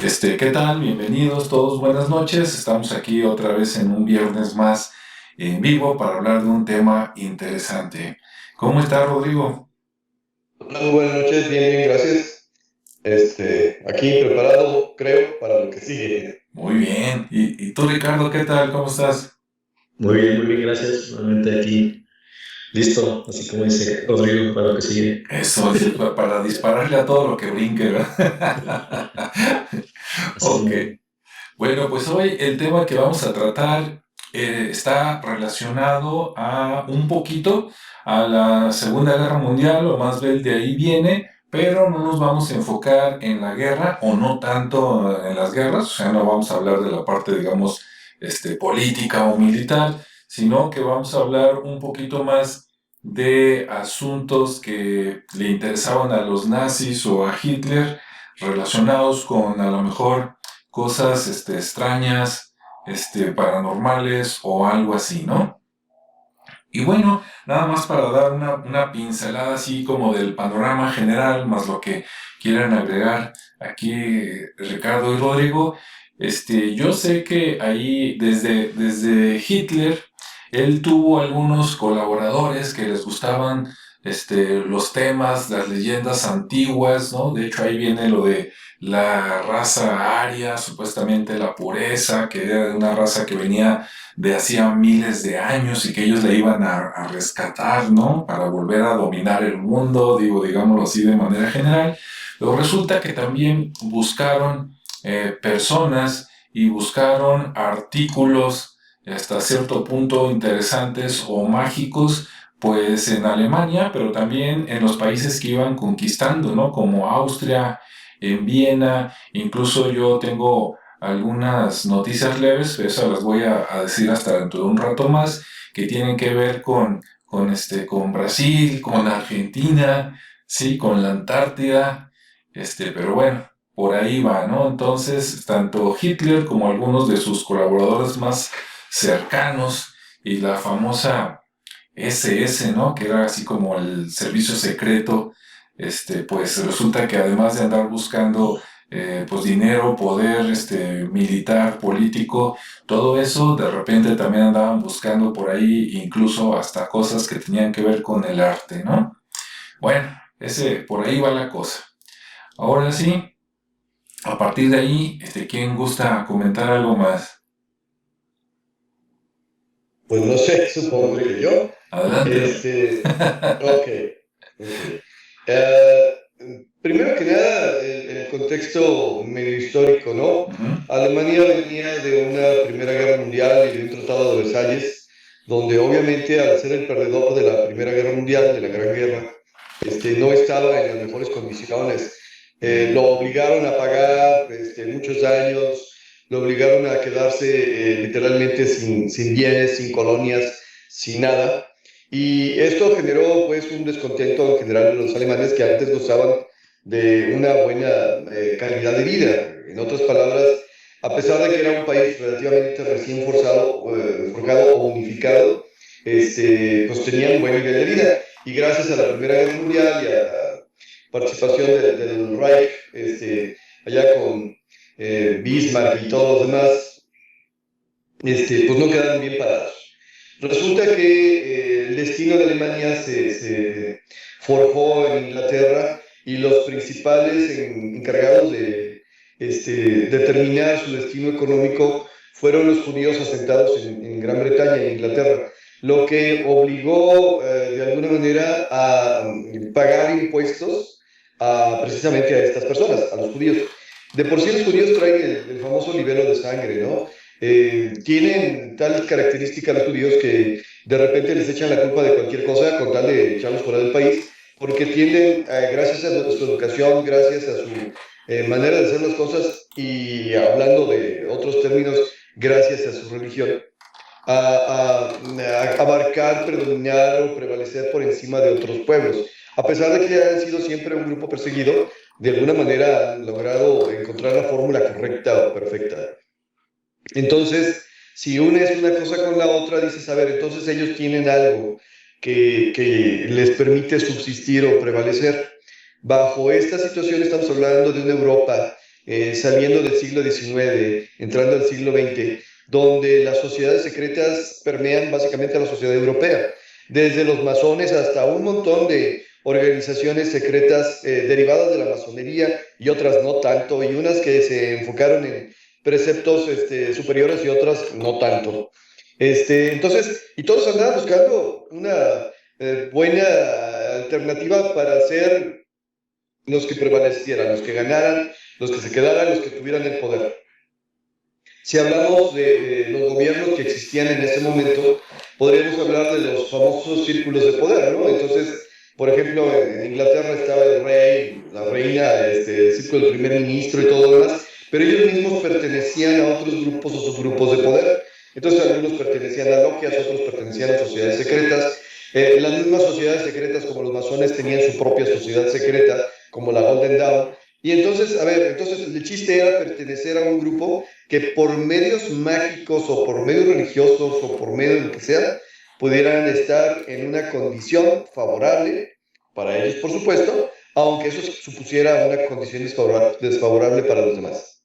¿Qué tal? Bienvenidos todos, buenas noches. Estamos aquí otra vez en un viernes más en vivo para hablar de un tema interesante. ¿Cómo está, Rodrigo? Hola, muy buenas noches, bien, bien, gracias. Aquí preparado, creo, para lo que sigue. Muy bien. ¿Y tú, Ricardo, qué tal? ¿Cómo estás? Muy bien, gracias. Nuevamente aquí, listo, así como dice Rodrigo, para lo que sigue. Eso, sí, para dispararle a todo lo que brinque, ¿verdad? Así Ok. no. Bueno, pues hoy el tema que vamos a tratar está relacionado a un poquito a la Segunda Guerra Mundial, o más bien de ahí viene, pero no nos vamos a enfocar en la guerra o no tanto en las guerras, o sea, no vamos a hablar de la parte, digamos, política o militar, sino que vamos a hablar un poquito más de asuntos que le interesaban a los nazis o a Hitler relacionados con a lo mejor cosas extrañas, paranormales o algo así, ¿no? Y bueno, nada más para dar una pincelada así como del panorama general, más lo que quieran agregar aquí Ricardo y Rodrigo. Yo sé que ahí desde Hitler, él tuvo algunos colaboradores que les gustaban los temas, las leyendas antiguas, ¿no? De hecho ahí viene lo de la raza aria, supuestamente la pureza, que era de una raza que venía de hacía miles de años y que ellos le iban a rescatar, ¿no? Para volver a dominar el mundo, digámoslo así de manera general. Pero resulta que también buscaron personas y buscaron artículos hasta cierto punto interesantes o mágicos, pues en Alemania, pero también en los países que iban conquistando, ¿no? Como Austria, en Viena, incluso yo tengo algunas noticias leves, pero eso las voy a decir hasta dentro de un rato más, que tienen que ver con Brasil, con Argentina, sí, con la Antártida, pero bueno, por ahí va, ¿no? Entonces, tanto Hitler como algunos de sus colaboradores más cercanos y la famosa SS, ¿no? Que era así como el servicio secreto, pues resulta que además de andar buscando pues dinero, poder, militar, político, todo eso, de repente también andaban buscando por ahí incluso hasta cosas que tenían que ver con el arte, ¿no? Bueno, por ahí va la cosa. Ahora sí, a partir de ahí, ¿quién gusta comentar algo más? Pues no sé, supondré que yo. Adelante. Ok, ok. Eh, Primero que nada, el contexto medio histórico, ¿no? Ujú. Alemania venía de una Primera Guerra Mundial y de un Tratado de Versalles, donde obviamente al ser el perdedor de la Primera Guerra Mundial, de la Gran Guerra, no estaba en las mejores condiciones. Lo obligaron a pagar muchos años, lo obligaron a quedarse literalmente sin bienes, sin colonias, sin nada. Y esto generó pues un descontento en general en los alemanes que antes gozaban de una buena calidad de vida. En otras palabras, a pesar de que era un país relativamente recién forjado o unificado, pues tenían un buen nivel de vida. Y gracias a la Primera Guerra Mundial y a la participación del Reich, allá con Bismarck y todos los demás, pues no quedaron bien parados. Resulta que el destino de Alemania se forjó en Inglaterra y los principales encargados de determinar su destino económico fueron los judíos asentados en Gran Bretaña y en Inglaterra, lo que obligó de alguna manera a pagar impuestos precisamente a estas personas, a los judíos. De por sí los judíos traen el famoso libelo de sangre, ¿no? Tienen tal característica los judíos que de repente les echan la culpa de cualquier cosa con tal de echarlos fuera del país, porque tienden, gracias a su educación, gracias a su manera de hacer las cosas y hablando de otros términos, gracias a su religión, a abarcar, predominar o prevalecer por encima de otros pueblos. A pesar de que han sido siempre un grupo perseguido, de alguna manera han logrado encontrar la fórmula correcta o perfecta. Entonces, si unes una cosa con la otra, dices, a ver, entonces ellos tienen algo que les permite subsistir o prevalecer. Bajo esta situación estamos hablando de una Europa saliendo del siglo XIX, entrando al siglo XX, donde las sociedades secretas permean básicamente a la sociedad europea, desde los masones hasta un montón de organizaciones secretas derivadas de la masonería y otras no tanto, y unas que se enfocaron en preceptos superiores y otras no tanto. Entonces, y todos andaban buscando una buena alternativa para ser los que prevalecieran, los que ganaran, los que se quedaran, los que tuvieran el poder. Si hablamos de los gobiernos que existían en ese momento, podríamos hablar de los famosos círculos de poder, ¿no? Entonces, por ejemplo, en Inglaterra estaba el rey, la reina, el círculo del primer ministro y todo lo demás, pero ellos mismos pertenecían a otros grupos o subgrupos de poder. Entonces, algunos pertenecían a logias, otros pertenecían a sociedades secretas. Las mismas sociedades secretas, como los masones, tenían su propia sociedad secreta, como la Golden Dawn. Y entonces, a ver, entonces el chiste era pertenecer a un grupo que por medios mágicos o por medios religiosos o por medio de lo que sea, pudieran estar en una condición favorable para ellos, por supuesto, aunque eso supusiera una condición desfavorable para los demás.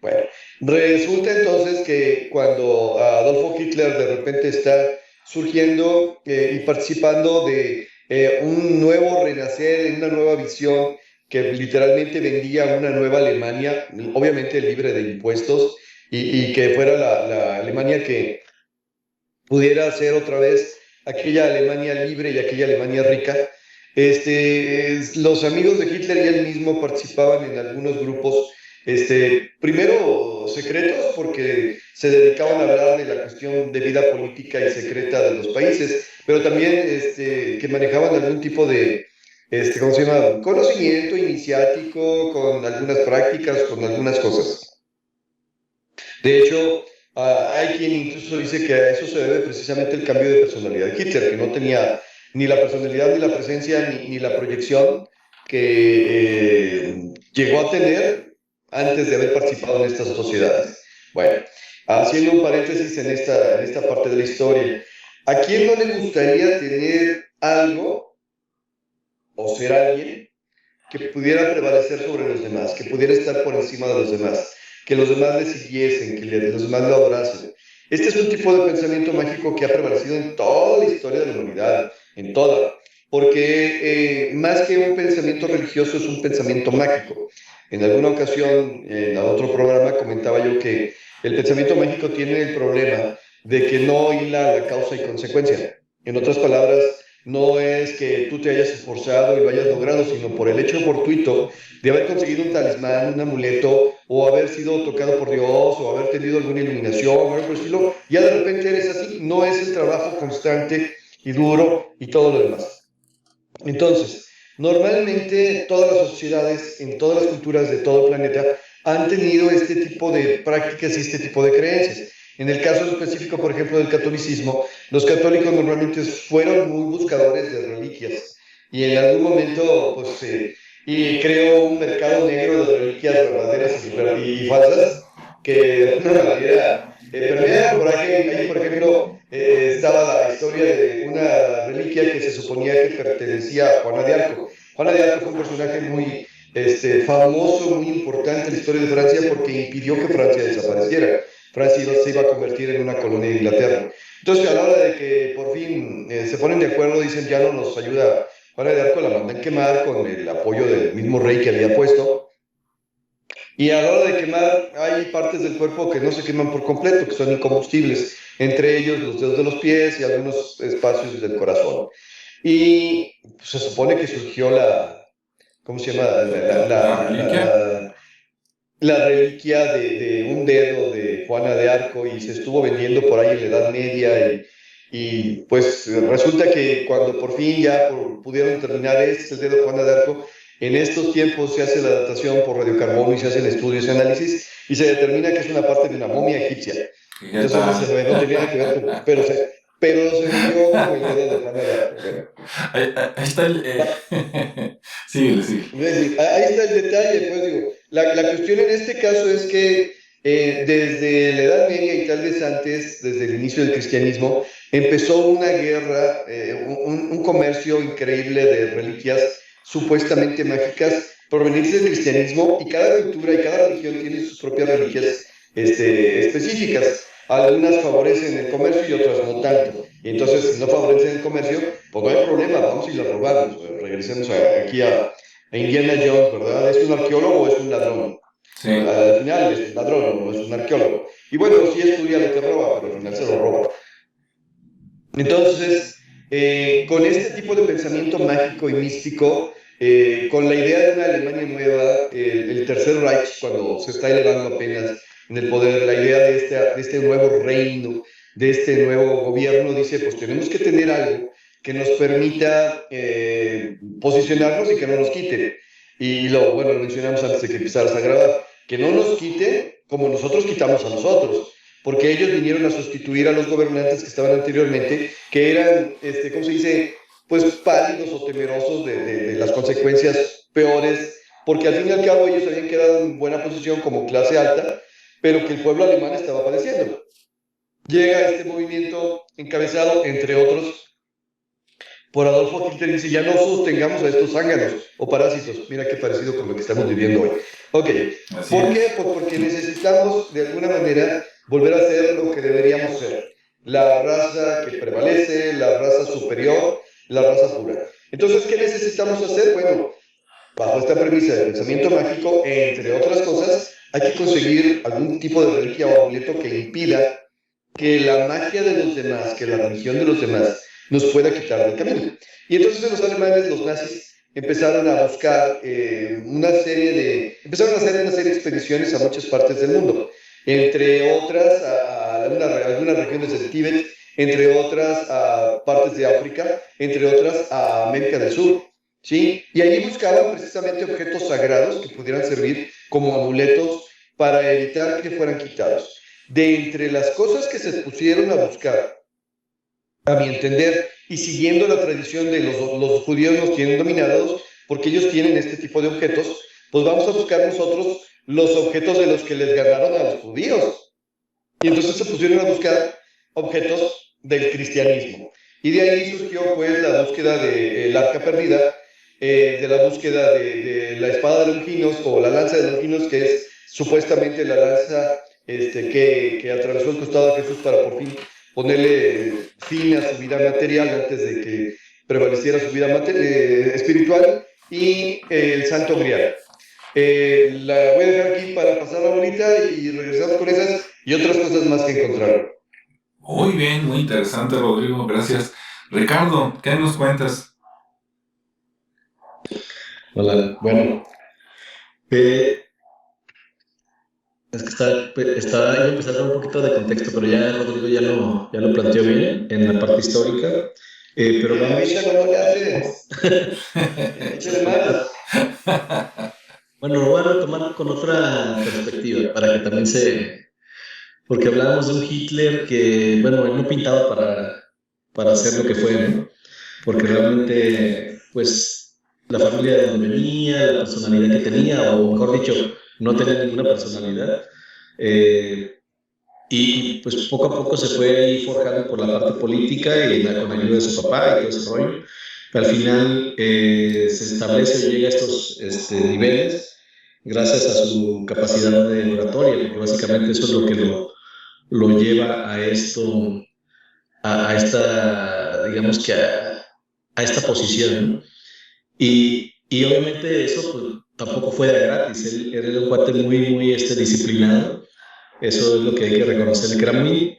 Bueno, resulta entonces que cuando Adolfo Hitler de repente está surgiendo y participando de un nuevo renacer, en una nueva visión que literalmente vendía una nueva Alemania, obviamente libre de impuestos, y que fuera la Alemania que pudiera ser otra vez aquella Alemania libre y aquella Alemania rica. Los amigos de Hitler y él mismo participaban en algunos grupos, primero secretos, porque se dedicaban a hablar de la cuestión de vida política y secreta de los países, pero también que manejaban algún tipo de, ¿cómo se llama?, conocimiento iniciático, con algunas prácticas, con algunas cosas. De hecho, hay quien incluso dice que a eso se debe precisamente el cambio de personalidad de Hitler, que no tenía ni la personalidad, ni la presencia, ni la proyección que llegó a tener antes de haber participado en estas sociedades. Bueno, haciendo un paréntesis en esta parte de la historia, ¿a quién no le gustaría tener algo o ser alguien que pudiera prevalecer sobre los demás, que pudiera estar por encima de los demás, que los demás le siguiesen, que los demás lo adorasen? Este es un tipo de pensamiento mágico que ha prevalecido en toda la historia de la humanidad, en toda, porque más que un pensamiento religioso es un pensamiento mágico. En alguna ocasión, en otro programa, comentaba yo que el pensamiento mágico tiene el problema de que no hila la causa y consecuencia. En otras palabras, no es que tú te hayas esforzado y lo hayas logrado, sino por el hecho fortuito de haber conseguido un talismán, un amuleto, o haber sido tocado por Dios, o haber tenido alguna iluminación, o algo por el estilo, ya de repente eres así. No es el trabajo constante y duro y todo lo demás. Entonces, normalmente todas las sociedades, en todas las culturas de todo el planeta, han tenido este tipo de prácticas y este tipo de creencias. En el caso específico, por ejemplo, del catolicismo, los católicos normalmente fueron muy buscadores de reliquias y en algún momento, pues, y creó un mercado negro de reliquias verdaderas y falsas que de alguna manera permearon por ahí, por ejemplo, estaba la historia de una reliquia que se suponía que pertenecía a Juana de Arco. Juana de Arco fue un personaje muy famoso, muy importante en la historia de Francia porque impidió que Francia desapareciera. Francia se iba a convertir en una colonia de Inglaterra. Entonces, a la hora de que por fin se ponen de acuerdo, dicen ya no nos ayuda Juana de Arco, la mandan quemar con el apoyo del mismo rey que había puesto. Y a la hora de quemar, hay partes del cuerpo que no se queman por completo, que son incombustibles, entre ellos los dedos de los pies y algunos espacios del corazón. Y pues, se supone que surgió ¿cómo se llama? ¿La reliquia? La reliquia de un dedo de Juana de Arco y se estuvo vendiendo por ahí en la Edad Media y pues resulta que cuando por fin ya pudieron terminar el dedo de Juana de Arco, en estos tiempos se hace la datación por radiocarbono y se hacen estudios y análisis y se determina que es una parte de una momia egipcia. Entonces no tenía nada que ver, pero se vendió como el dedo de Juana de Arco. Bueno. Ahí está el... síguele, síguele. Ahí está el detalle, pues digo, la cuestión en este caso es que desde la Edad Media y tal vez antes, desde el inicio del cristianismo, empezó una guerra, un comercio increíble de reliquias supuestamente mágicas provenirse del cristianismo, y cada cultura y cada religión tiene sus propias religias específicas. Algunas favorecen el comercio y otras no tanto. Y entonces, si no favorecen el comercio, pues no hay problema, vamos y la robamos. Regresemos aquí a Indiana Jones, ¿verdad? ¿Es un arqueólogo o es un ladrón? Sí. Al final es un ladrón, no es un arqueólogo. Y bueno, sí estudia lo que roba, pero al final se lo roba. Entonces, con este tipo de pensamiento mágico y místico, con la idea de una Alemania nueva, el Tercer Reich, cuando se está elevando apenas en el poder, la idea de este nuevo reino, de este nuevo gobierno, dice, pues tenemos que tener algo que nos permita posicionarnos y que no nos quite. Y bueno, lo mencionamos antes de que empezaras a grabar, que no nos quite como nosotros quitamos a nosotros, porque ellos vinieron a sustituir a los gobernantes que estaban anteriormente, que eran, ¿cómo se dice?, pues pálidos o temerosos de las consecuencias peores, porque al fin y al cabo ellos habían quedado en buena posición como clase alta, pero que el pueblo alemán estaba padeciendo. Llega este movimiento encabezado, entre otros, por Adolfo Hitler, y dice, ya no sostengamos a estos zánganos o parásitos. Mira qué parecido con lo que estamos viviendo hoy. Ok, ¿por qué? Pues porque necesitamos, de alguna manera, volver a ser lo que deberíamos ser. La raza que prevalece, la raza superior, la raza pura. Entonces, ¿qué necesitamos hacer? Bueno, bajo esta premisa del pensamiento mágico, entre otras cosas, hay que conseguir algún tipo de reliquia o amuleto que impida que la magia de los demás, que la religión de los demás, nos pueda quitar del camino. Y entonces los alemanes, los nazis, empezaron a buscar empezaron a hacer una serie de expediciones a muchas partes del mundo, entre otras a algunas regiones del Tíbet, entre otras a partes de África, entre otras a América del Sur, ¿sí? Y allí buscaban precisamente objetos sagrados que pudieran servir como amuletos para evitar que fueran quitados. De entre las cosas que se pusieron a buscar, a mi entender, y siguiendo la tradición de los judíos nos tienen dominados, porque ellos tienen este tipo de objetos, pues vamos a buscar nosotros los objetos de los que les ganaron a los judíos. Y entonces se pusieron a buscar objetos del cristianismo. Y de ahí surgió pues la búsqueda del arca perdida, de la búsqueda de la espada de Longinos o la lanza de Longinos, que es supuestamente la lanza que atravesó el costado de Jesús para por fin ponerle fin a su vida material antes de que prevaleciera su vida espiritual, y el Santo Grial. La voy a dejar aquí para pasar la bolita y regresamos con esas y otras cosas más que encontraron. Muy bien, muy interesante, Rodrigo, gracias. Ricardo, ¿qué nos cuentas? Hola, bueno, es que iba a empezar con un poquito de contexto, pero ya Rodrigo ya lo planteó bien en la parte histórica. Pero vamos. ¿Cómo le haces? Échale más. Bueno, lo voy a retomar con otra perspectiva, para que también porque hablábamos de un Hitler que, bueno, él no pintaba para hacer lo que fue, ¿no? Porque realmente, pues, la familia de donde venía, la personalidad que tenía, o mejor dicho, no tenía ninguna personalidad. Y pues poco a poco se fue ahí forjando por la parte política y con la ayuda de su papá y todo ese rollo. Al final se establece y llega a estos niveles gracias a su capacidad de oratoria, porque básicamente eso es lo que lo lleva a esto, a esta, digamos que a esta posición, ¿no? Y obviamente eso pues, tampoco fue de gratis. Él era un cuate muy disciplinado. Eso es lo que hay que reconocer, que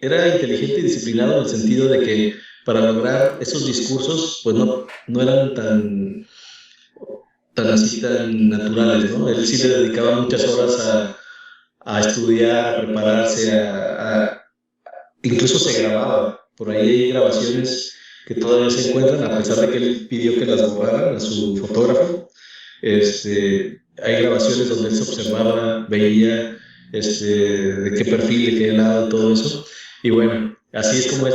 era inteligente y disciplinado en el sentido de que para lograr esos discursos pues no eran tan así tan naturales, ¿no? Él sí le dedicaba muchas horas a estudiar, a prepararse, incluso se grababa. Por ahí hay grabaciones que todavía se encuentran, a pesar de que él pidió que las borraran a su fotógrafo. Hay grabaciones donde él se observaba, veía de qué perfil, de qué lado, todo eso. Y bueno, así es como él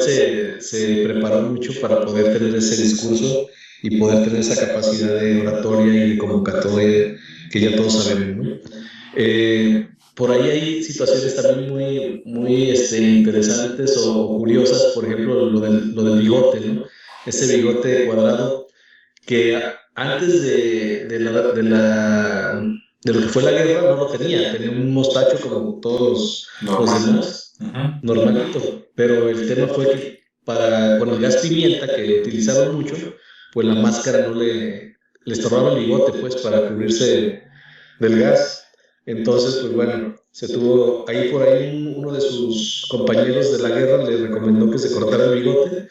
se preparó mucho para poder tener ese discurso y poder tener esa capacidad de oratoria y de convocatoria que ya todos sabemos, ¿no? Por ahí hay situaciones también muy interesantes o curiosas, por ejemplo, lo del bigote, ¿no? Ese bigote cuadrado que antes de lo que fue la guerra no lo tenía un mostacho como todos los demás, normalito, pero el tema fue que con el gas pimienta que utilizaban mucho, pues la máscara no le estorbaba el bigote, pues, para cubrirse del gas. Entonces, pues bueno, ahí por ahí uno de sus compañeros de la guerra le recomendó que se cortara el bigote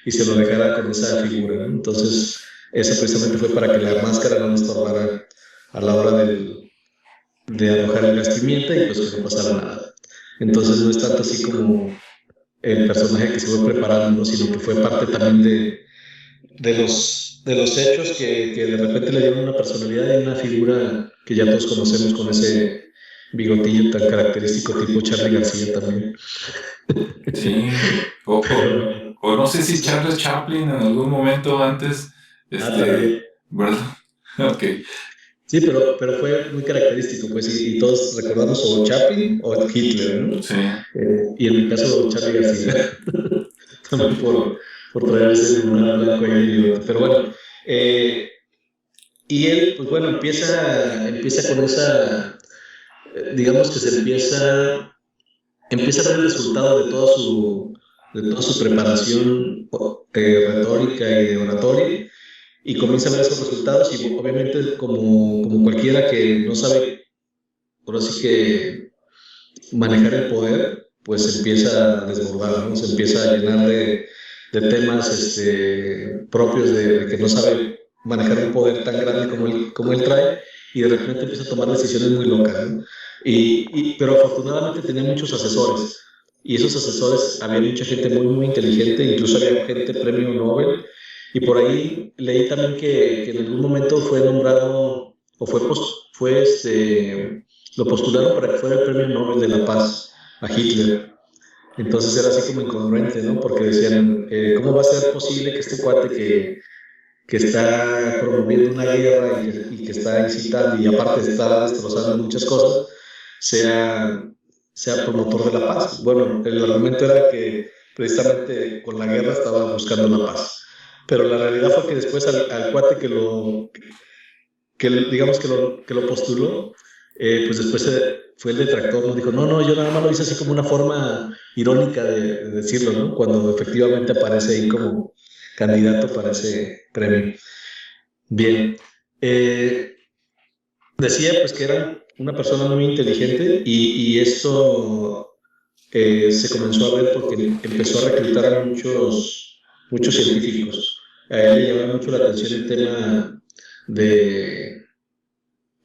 y se lo dejara con esa figura, ¿no? Entonces, eso precisamente fue para que la máscara no le estorbara a la hora de arrojar el gas pimienta y pues que no pasara nada. Entonces, no es tanto así como el personaje que se fue preparando, ¿no? Sino que fue parte también de los hechos que de repente le dieron una personalidad y una figura que ya todos conocemos con ese bigotillo tan característico tipo Charly García también. Sí, o no sé si Charles Chaplin en algún momento antes, ¿verdad? Ok. Sí, pero fue muy característico, pues, y todos recordamos o Chaplin o Hitler, ¿no? Sí. Y en mi caso, Charly García, también por traer ese lunar blanco ahí. Pero bueno, y él, pues bueno, empieza con esa, digamos que se empieza a ver el resultado de toda su preparación retórica y de oratoria, y comienza a ver esos resultados, y obviamente como cualquiera que no sabe, por así que manejar el poder, pues se empieza a desbordar, ¿no? Se empieza a llenar de temas propios de que no sabe manejar un poder tan grande como él trae, y de repente empieza a tomar decisiones muy locas, ¿no? Pero afortunadamente tenía muchos asesores, y esos asesores, había mucha gente muy, muy inteligente, incluso había gente premio Nobel, y por ahí leí también que en algún momento fue nombrado, o lo postularon para que fuera el premio Nobel de la Paz a Hitler. Entonces era así como incongruente, ¿no? Porque decían, ¿cómo va a ser posible que este cuate que está promoviendo una guerra y que está incitando y aparte está destrozando muchas cosas, sea promotor de la paz? Bueno, el argumento era que precisamente con la guerra estaba buscando la paz. Pero la realidad fue que después al cuate que lo postuló, pues después fue el detractor, ¿no? Dijo, no, yo nada más lo hice así como una forma irónica de decirlo, ¿no? Cuando efectivamente aparece ahí como candidato para ese premio. Bien. Decía pues que era una persona muy inteligente, y esto se comenzó a ver porque empezó a reclutar a muchos científicos. A él le llamaba mucho la atención el tema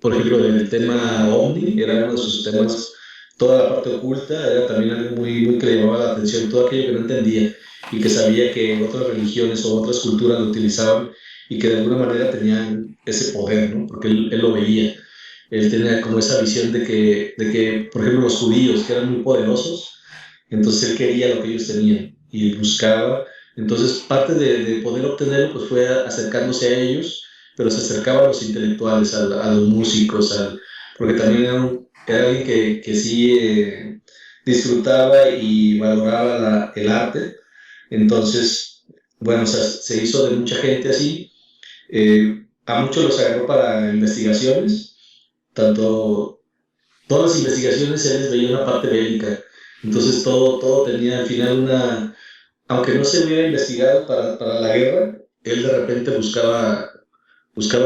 por ejemplo, del tema OVNI, era uno de sus temas. Toda la parte oculta era también algo muy, muy que le llamaba la atención, todo aquello que no entendía y que sabía que otras religiones o otras culturas lo utilizaban y que de alguna manera tenían ese poder, ¿no? Porque él lo veía. Él tenía como esa visión de que, por ejemplo, los judíos, que eran muy poderosos, entonces él quería lo que ellos tenían y buscaba. Entonces, parte de poder obtenerlo pues fue acercándose a ellos, pero se acercaba a los intelectuales, a los músicos, porque también era alguien que sí disfrutaba y valoraba el arte. Entonces, bueno, o sea, se hizo de mucha gente así. A muchos los agarró para investigaciones, todas las investigaciones se les veía una parte bélica. Entonces todo tenía al final aunque no se hubiera investigado para la guerra, él de repente buscaba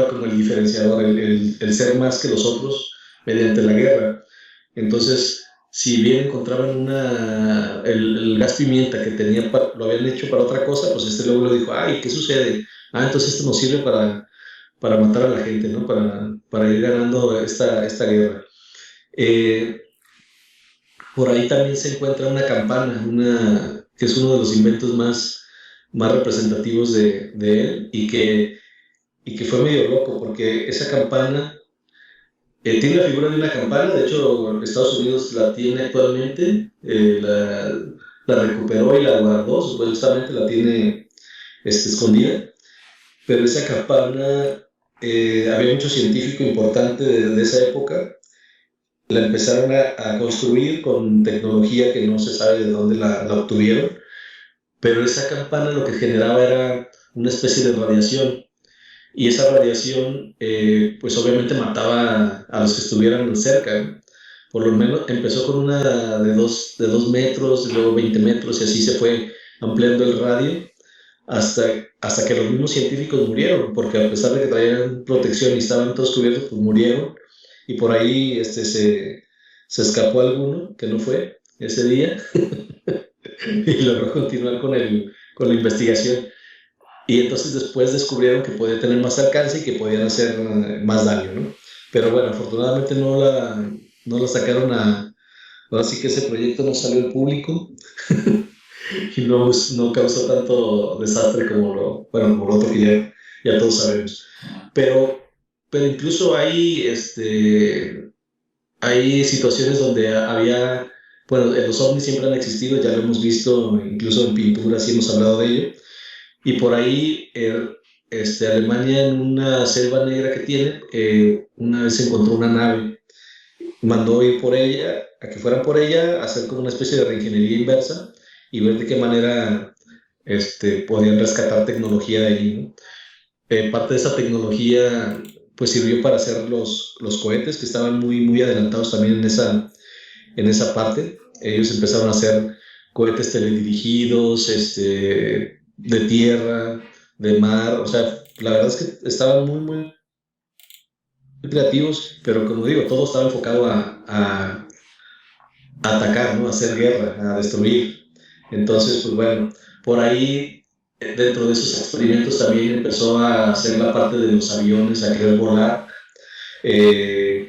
como el diferenciador, el ser más que los otros mediante la guerra. Entonces, si bien encontraban el gas pimienta que lo habían hecho para otra cosa, pues luego lo dijo, ay, ¿qué sucede? Entonces esto nos sirve para matar a la gente, ¿no? Para ir ganando esta guerra. Por ahí también se encuentra una campana, que es uno de los inventos más representativos de él, y que fue medio loco, porque esa campana tiene la figura de una campana. De hecho, Estados Unidos la tiene actualmente, la recuperó y la guardó, supuestamente la tiene escondida, pero esa campana, había mucho científico importante de esa época, la empezaron a construir con tecnología que no se sabe de dónde la obtuvieron, pero esa campana lo que generaba era una especie de radiación. y esa radiación pues obviamente mataba a los que estuvieran cerca, ¿no? Por lo menos empezó con una de 2 metros, luego 20 metros y así se fue ampliando el radio hasta que los mismos científicos murieron, porque a pesar de que traían protección y estaban todos cubiertos, pues murieron. Y por ahí se escapó alguno que no fue ese día y logró continuar con la investigación. Y entonces después descubrieron que podía tener más alcance y que podían hacer más daño, ¿no? Pero bueno, afortunadamente no la sacaron a... Ahora sí que ese proyecto no salió al público y no causó tanto desastre como lo otro que ya todos sabemos. Pero, pero incluso hay situaciones donde había, bueno, los ovnis siempre han existido, ya lo hemos visto incluso en pinturas y hemos hablado de ello. Y por ahí, Alemania, en una selva negra que tiene, una vez encontró una nave, mandó ir por ella, a que fueran por ella, a hacer como una especie de reingeniería inversa y ver de qué manera podían rescatar tecnología de ahí, ¿no? Parte de esa tecnología pues sirvió para hacer los cohetes que estaban muy, muy adelantados también en esa parte. Ellos empezaron a hacer cohetes teledirigidos, de tierra, de mar, o sea, la verdad es que estaban muy, muy creativos, pero como digo, todo estaba enfocado a atacar, ¿no? A hacer guerra, a destruir. Entonces, pues bueno, por ahí, dentro de esos experimentos también empezó a hacer la parte de los aviones, a querer volar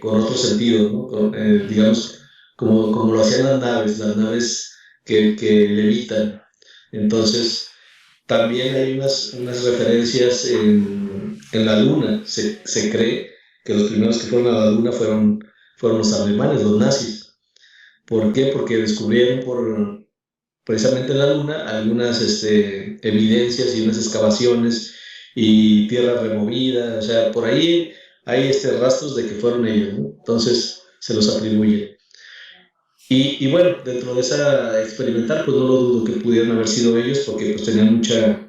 con otro sentido, ¿no? Digamos, como lo hacían las naves que levitan. Entonces, también hay unas referencias en la Luna. Se cree que los primeros que fueron a la Luna fueron los alemanes, los nazis. ¿Por qué? Porque descubrieron precisamente en la Luna algunas evidencias y unas excavaciones y tierra removida. O sea, por ahí hay rastros de que fueron ellos, ¿no? Entonces se los atribuyen. Y bueno, dentro de esa experimental, pues no lo dudo que pudieran haber sido ellos, porque pues tenían mucha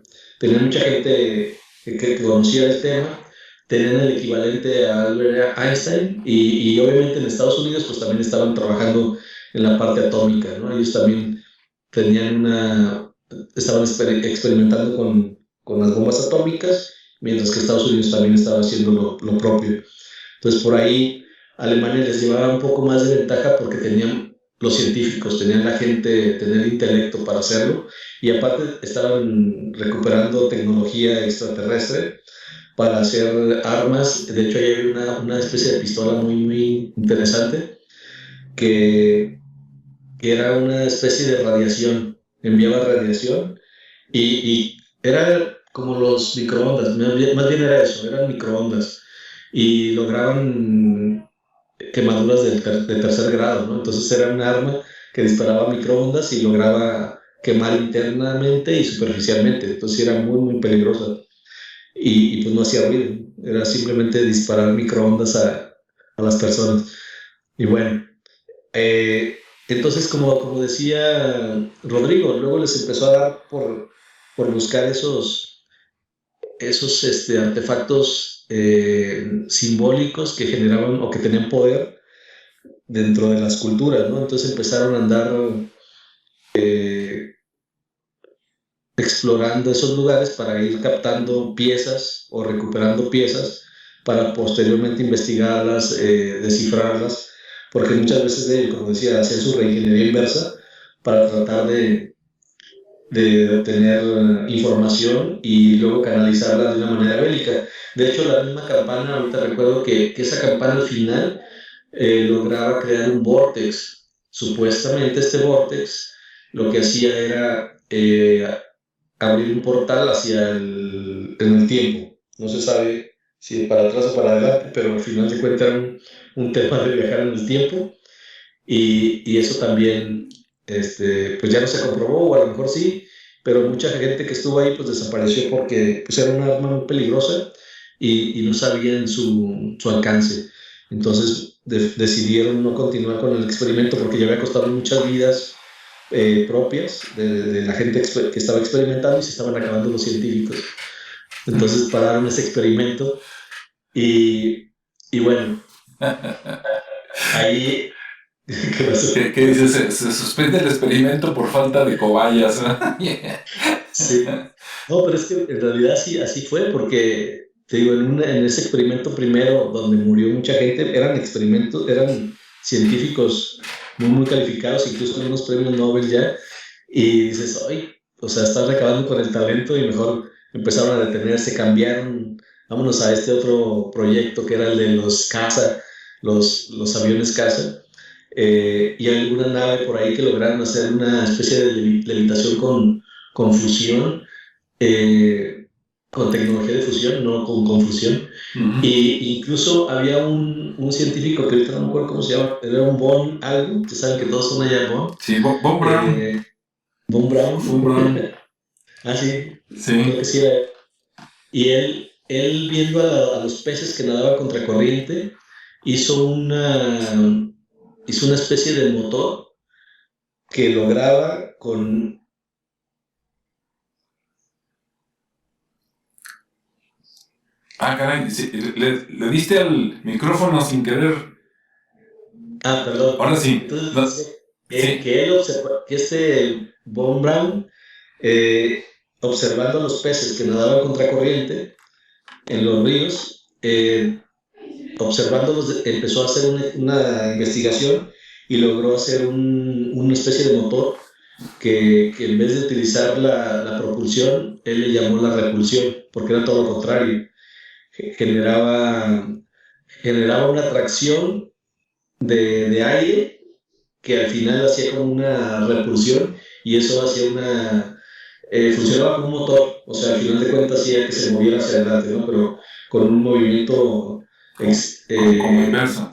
gente que conocía el tema, tenían el equivalente a Albert Einstein, y obviamente en Estados Unidos pues también estaban trabajando en la parte atómica, ¿no? Ellos también estaban experimentando con las bombas atómicas, mientras que Estados Unidos también estaba haciendo lo propio. Entonces por ahí Alemania les llevaba un poco más de ventaja porque tenían los científicos, tenían la gente, tenían el intelecto para hacerlo, y aparte estaban recuperando tecnología extraterrestre para hacer armas. De hecho, ahí hay una especie de pistola muy, muy interesante que era una especie de radiación, enviaba radiación y era como los microondas, más bien era eso, eran microondas y lograban quemaduras de tercer grado, ¿no? Entonces era un arma que disparaba microondas y lograba quemar internamente y superficialmente, entonces era muy, muy peligrosa y pues no hacía ruido, era simplemente disparar microondas a las personas. Y bueno, entonces como decía Rodrigo, luego les empezó a dar por buscar esos artefactos simbólicos que generaban o que tenían poder dentro de las culturas, ¿no? Entonces empezaron a andar explorando esos lugares para ir captando piezas o recuperando piezas para posteriormente investigarlas, descifrarlas, porque muchas veces, como decía, hacían su reingeniería inversa para tratar de obtener información y luego canalizarla de una manera bélica. De hecho, la misma campana, ahorita recuerdo que esa campana al final lograba crear un vórtex. Supuestamente este vórtex lo que hacía era abrir un portal en el tiempo. No se sabe si para atrás o para adelante, pero al final se cuenta un tema de viajar en el tiempo, y eso también pues ya no se comprobó, o a lo mejor sí, pero mucha gente que estuvo ahí pues desapareció porque pues era un arma muy peligrosa y no sabían su alcance. Entonces decidieron no continuar con el experimento porque ya había costado muchas vidas propias de la gente que estaba experimentando, y se estaban acabando los científicos. Entonces pararon ese experimento y bueno, ahí... ¿Qué pasó? ¿Qué dices? Se suspende el experimento por falta de cobayas. Sí. No, pero es que en realidad sí, así fue, porque te digo, en ese experimento primero, donde murió mucha gente, eran experimentos, eran científicos muy calificados, incluso con unos premios Nobel ya, y dices, ay, o sea, están recabando con el talento y mejor empezaron a detenerse, cambiaron, vámonos a este otro proyecto que era el de los caza, los aviones caza, y alguna nave por ahí que lograron hacer una especie de levitación con fusión, eh, con tecnología de fusión, no con confusión. Y incluso había un científico que ahorita no me acuerdo cómo se llama, era un Von algo, que saben que todos son allá Von. Sí, Von Braun. Von Braun. Von Braun. Ah, sí, Sí. creo que sí era. Y él viendo a los peces que nadaban contra corriente, hizo una especie de motor que lograba con... Ah, caray, sí, le diste al micrófono sin querer. Ah, perdón. Ahora sí. Entonces, Sí. que él observa, que este Von Braun, observando a los peces que nadaban contra corriente en los ríos, observándolos, empezó a hacer una investigación y logró hacer una especie de motor que en vez de utilizar la propulsión, él le llamó la repulsión, porque era todo lo contrario. Generaba, generaba una tracción de aire que al final hacía como una repulsión y eso hacía funcionaba como un motor, o sea, al final de cuentas hacía que se moviera hacia adelante, ¿no? Pero con un movimiento como inverso.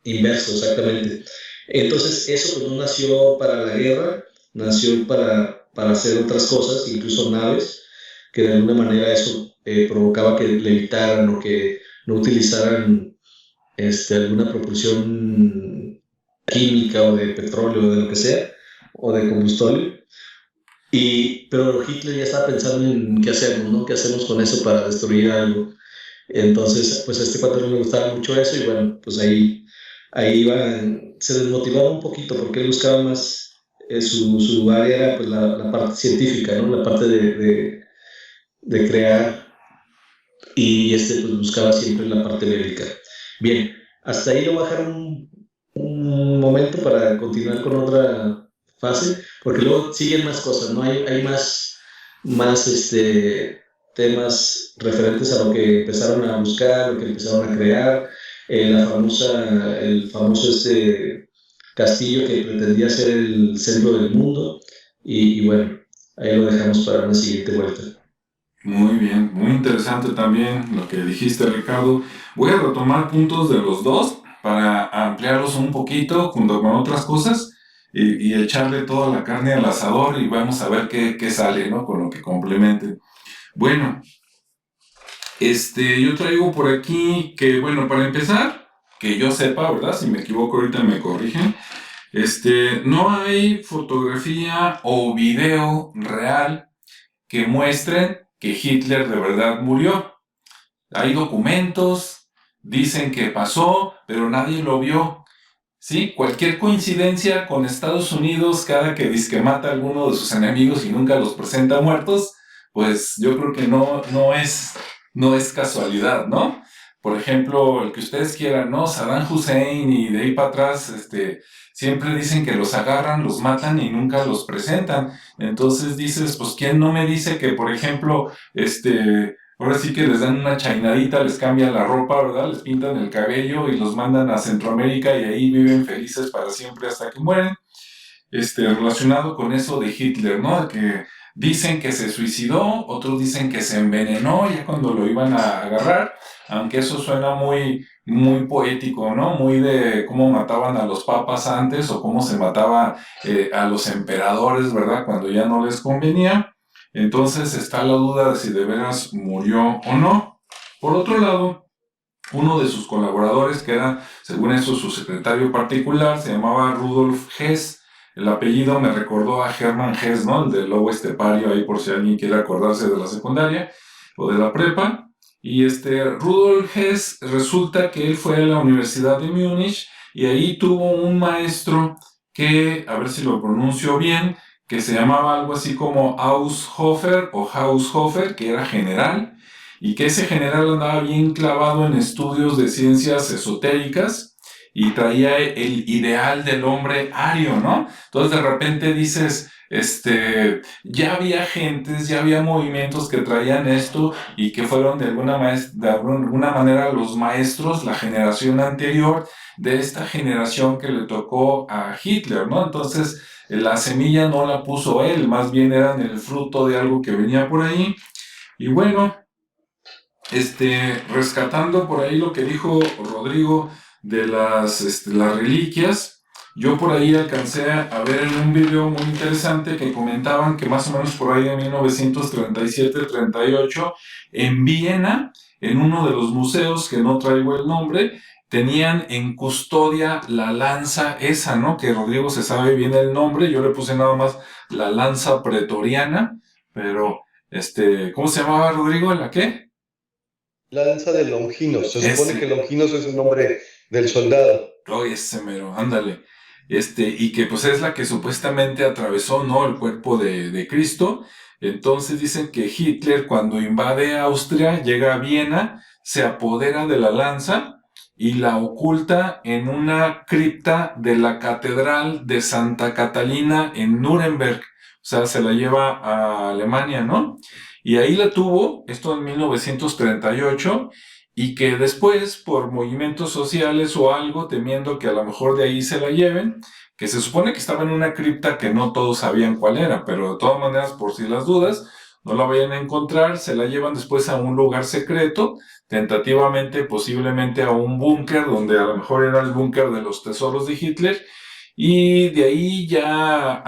Inverso, exactamente. Entonces, eso pues no nació para la guerra, nació para hacer otras cosas, incluso naves, que de alguna manera eso provocaba que levitaran o que no utilizaran alguna propulsión química o de petróleo o de lo que sea, o de combustible. Pero Hitler ya estaba pensando en qué hacemos, ¿no? ¿Qué hacemos con eso para destruir algo? Entonces, pues a este cuate no le gustaba mucho eso y bueno, pues ahí iba, se desmotivaba un poquito porque él buscaba más, su área era pues la parte científica, ¿no? La parte de crear y pues buscaba siempre la parte bélica. Bien, hasta ahí lo bajaron un momento para continuar con otra fase, porque luego siguen más cosas, ¿no? Hay más temas referentes a lo que empezaron a buscar, lo que empezaron a crear, el famoso castillo que pretendía ser el centro del mundo, y bueno, ahí lo dejamos para una siguiente vuelta. Muy bien, muy interesante también lo que dijiste, Ricardo. Voy a retomar puntos de los dos para ampliarlos un poquito junto con otras cosas y echarle toda la carne al asador y vamos a ver qué sale, ¿no? Con lo que complemente. Bueno, yo traigo por aquí que, bueno, para empezar, que yo sepa, ¿verdad? Si me equivoco ahorita me corrigen. No hay fotografía o video real que muestren que Hitler de verdad murió. Hay documentos, dicen que pasó, pero nadie lo vio. Sí, cualquier coincidencia con Estados Unidos, cada que dice que mata a alguno de sus enemigos y nunca los presenta muertos, pues yo creo que no es casualidad, ¿no? Por ejemplo, el que ustedes quieran, ¿no? Saddam Hussein y de ahí para atrás, siempre dicen que los agarran, los matan y nunca los presentan. Entonces dices, pues, ¿quién no me dice que, por ejemplo, ahora sí que les dan una chainadita, les cambian la ropa, ¿verdad? Les pintan el cabello y los mandan a Centroamérica y ahí viven felices para siempre hasta que mueren. Relacionado con eso de Hitler, ¿no? Que dicen que se suicidó, otros dicen que se envenenó ya cuando lo iban a agarrar, aunque eso suena muy poético, ¿no? Muy de cómo mataban a los papas antes o cómo se mataba a los emperadores, ¿verdad? Cuando ya no les convenía. Entonces está la duda de si de veras murió o no. Por otro lado, uno de sus colaboradores, que era, según eso, su secretario particular, se llamaba Rudolf Hess. El apellido me recordó a Hermann Hess, ¿no? El del lobo estepario, ahí por si alguien quiere acordarse de la secundaria. o de la prepa. Y Rudolf Hess resulta que él fue a la Universidad de Múnich y ahí tuvo un maestro que, a ver si lo pronuncio bien, que se llamaba algo así como Haushofer, que era general, y que ese general andaba bien clavado en estudios de ciencias esotéricas y traía el ideal del hombre ario, ¿no? Entonces de repente dices, ya había gentes, ya había movimientos que traían esto y que fueron de alguna manera los maestros, la generación anterior de esta generación que le tocó a Hitler, ¿no? Entonces, la semilla no la puso él, más bien eran el fruto de algo que venía por ahí. Y bueno, rescatando por ahí lo que dijo Rodrigo de las reliquias, yo por ahí alcancé a ver en un video muy interesante que comentaban que más o menos por ahí de 1937-38, en Viena, en uno de los museos, que no traigo el nombre, tenían en custodia la lanza esa, ¿no? Que Rodrigo se sabe bien el nombre, yo le puse nada más la lanza pretoriana, pero, ¿cómo se llamaba Rodrigo? ¿La qué? La lanza de Longinos. Se supone que Ese. Longinos es el nombre del soldado. Oh, ese mero, ándale. Y que pues es la que supuestamente atravesó, ¿no? El cuerpo de Cristo. Entonces dicen que Hitler, cuando invade Austria, llega a Viena, se apodera de la lanza y la oculta en una cripta de la Catedral de Santa Catalina en Nuremberg. O sea, se la lleva a Alemania, ¿no? Y ahí la tuvo, esto en 1938, y que después, por movimientos sociales o algo, temiendo que a lo mejor de ahí se la lleven, que se supone que estaba en una cripta que no todos sabían cuál era, pero de todas maneras, por si las dudas, no la vayan a encontrar, se la llevan después a un lugar secreto, tentativamente, posiblemente a un búnker, donde a lo mejor era el búnker de los tesoros de Hitler, y de ahí ya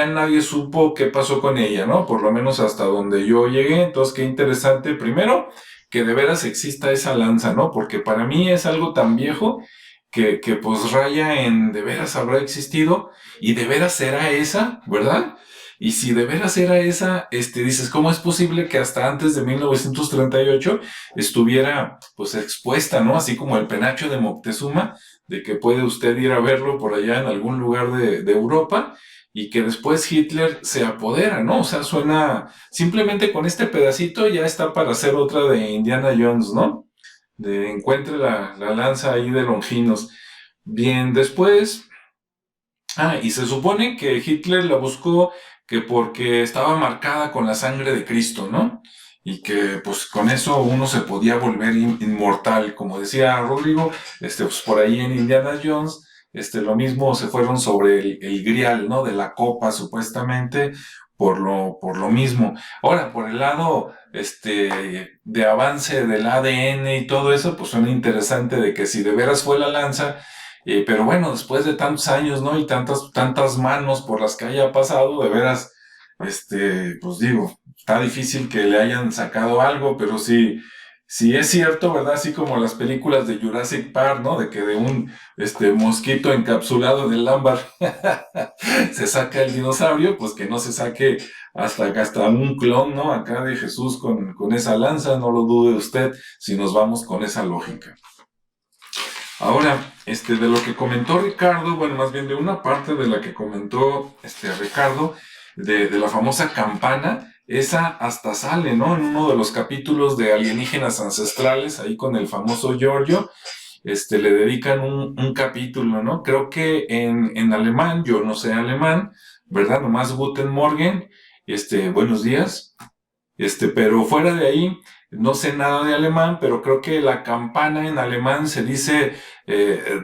nadie supo qué pasó con ella, ¿no? Por lo menos hasta donde yo llegué. Entonces, qué interesante, primero, que de veras exista esa lanza, ¿no? Porque para mí es algo tan viejo que pues raya en de veras habrá existido y de veras será esa, ¿verdad? Y si de veras era esa, dices, ¿cómo es posible que hasta antes de 1938 estuviera pues expuesta, ¿no? Así como el penacho de Moctezuma, de que puede usted ir a verlo por allá en algún lugar de Europa, y que después Hitler se apodera, ¿no? O sea, suena, simplemente con este pedacito ya está para hacer otra de Indiana Jones, ¿no? De encuentre la lanza ahí de Longinos. Bien, después, y se supone que Hitler la buscó que porque estaba marcada con la sangre de Cristo, ¿no? Y que pues con eso uno se podía volver inmortal, como decía Rodrigo, pues por ahí en Indiana Jones, lo mismo se fueron sobre el grial, ¿no? De la copa, supuestamente, por lo mismo. Ahora, por el lado, de avance del ADN y todo eso, pues suena interesante de que si de veras fue la lanza, pero bueno, después de tantos años, ¿no? Y tantas manos por las que haya pasado, de veras, pues digo, está difícil que le hayan sacado algo, pero sí es cierto, ¿verdad? Así como las películas de Jurassic Park, ¿no? De que de un mosquito encapsulado en el ámbar se saca el dinosaurio, pues que no se saque hasta un clon, ¿no? Acá de Jesús con esa lanza, no lo dude usted, si nos vamos con esa lógica. Ahora, de lo que comentó Ricardo, bueno, más bien de una parte de la que comentó Ricardo, de la famosa campana, esa hasta sale, ¿no? En uno de los capítulos de Alienígenas Ancestrales, ahí con el famoso Giorgio, le dedican un capítulo, ¿no? Creo que en alemán, yo no sé alemán, ¿verdad? Nomás Guten Morgen, buenos días, pero fuera de ahí, no sé nada de alemán, pero creo que la campana en alemán se dice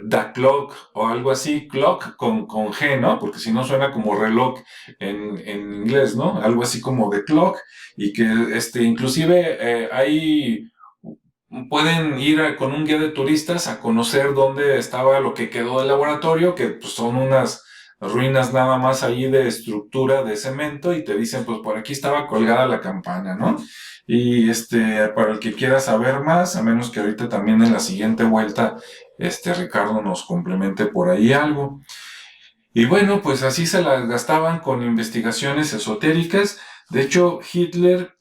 da Glock o algo así, Clock con G, ¿no? Porque si no suena como reloj en inglés, ¿no? Algo así como de clock, y que inclusive ahí pueden ir con un guía de turistas a conocer dónde estaba lo que quedó del laboratorio, que pues, son unas ruinas nada más ahí de estructura de cemento, y te dicen, pues por aquí estaba colgada la campana, ¿no? Y para el que quiera saber más, a menos que ahorita también en la siguiente vuelta, Ricardo nos complemente por ahí algo. Y bueno, pues así se las gastaban con investigaciones esotéricas. De hecho, Hitler,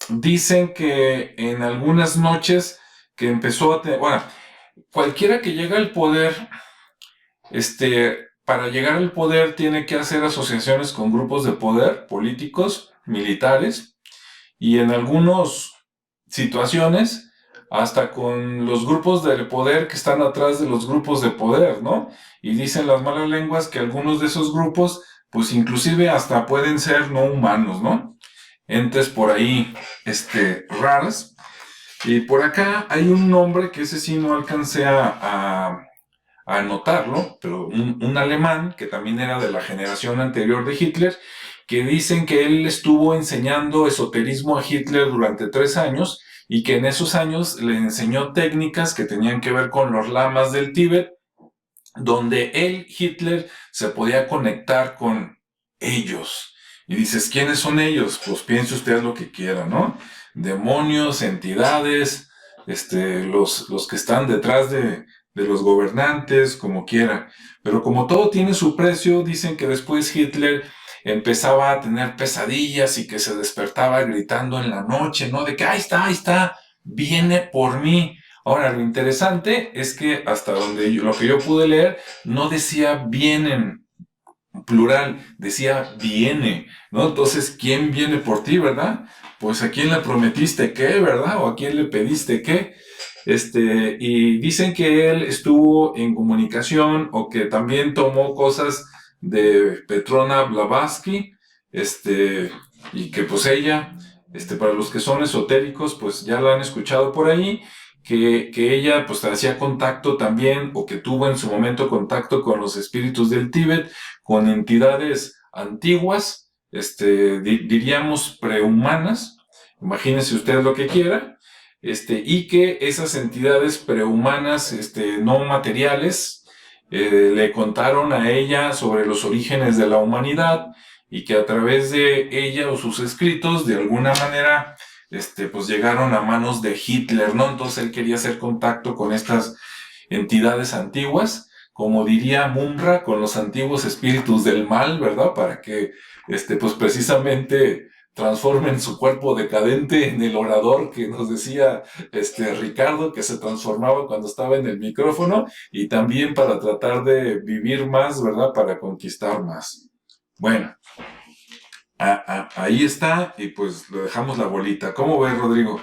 dicen que en algunas noches que empezó a tener, bueno, cualquiera que llega al poder, para llegar al poder tiene que hacer asociaciones con grupos de poder, políticos, militares, y en algunas situaciones hasta con los grupos del poder que están atrás de los grupos de poder, ¿no? Y dicen las malas lenguas que algunos de esos grupos, pues inclusive hasta pueden ser no humanos, ¿no? Entes por ahí, raras. Y por acá hay un nombre que ese sí no alcancé a anotarlo, pero un alemán que también era de la generación anterior de Hitler, que dicen que él estuvo enseñando esoterismo a Hitler durante 3 años y que en esos años le enseñó técnicas que tenían que ver con los lamas del Tíbet, donde él, Hitler, se podía conectar con ellos. Y dices, ¿quiénes son ellos? Pues piense usted lo que quiera, ¿no? Demonios, entidades, los que están detrás de los gobernantes, como quiera. Pero como todo tiene su precio, dicen que después Hitler empezaba a tener pesadillas y que se despertaba gritando en la noche, ¿no? De que ahí está, viene por mí. Ahora, lo interesante es que hasta donde lo que yo pude leer, no decía vienen, plural, decía viene, ¿no? Entonces, ¿quién viene por ti, verdad? Pues a quién le prometiste qué, ¿verdad? O a quién le pediste qué. Y dicen que él estuvo en comunicación o que también tomó cosas de Petrona Blavatsky, y que pues ella, para los que son esotéricos, pues ya la han escuchado por ahí, que ella pues hacía contacto también, o que tuvo en su momento contacto con los espíritus del Tíbet, con entidades antiguas, diríamos prehumanas, imagínense usted lo que quiera, y que esas entidades prehumanas, no materiales, le contaron a ella sobre los orígenes de la humanidad y que a través de ella o sus escritos, de alguna manera, pues llegaron a manos de Hitler, ¿no? Entonces él quería hacer contacto con estas entidades antiguas, como diría Mumra, con los antiguos espíritus del mal, ¿verdad? Para que, pues precisamente transformen su cuerpo decadente en el orador que nos decía Ricardo, que se transformaba cuando estaba en el micrófono, y también para tratar de vivir más, ¿verdad? Para conquistar más. Bueno, ahí está, y pues le dejamos la bolita. ¿Cómo ves, Rodrigo?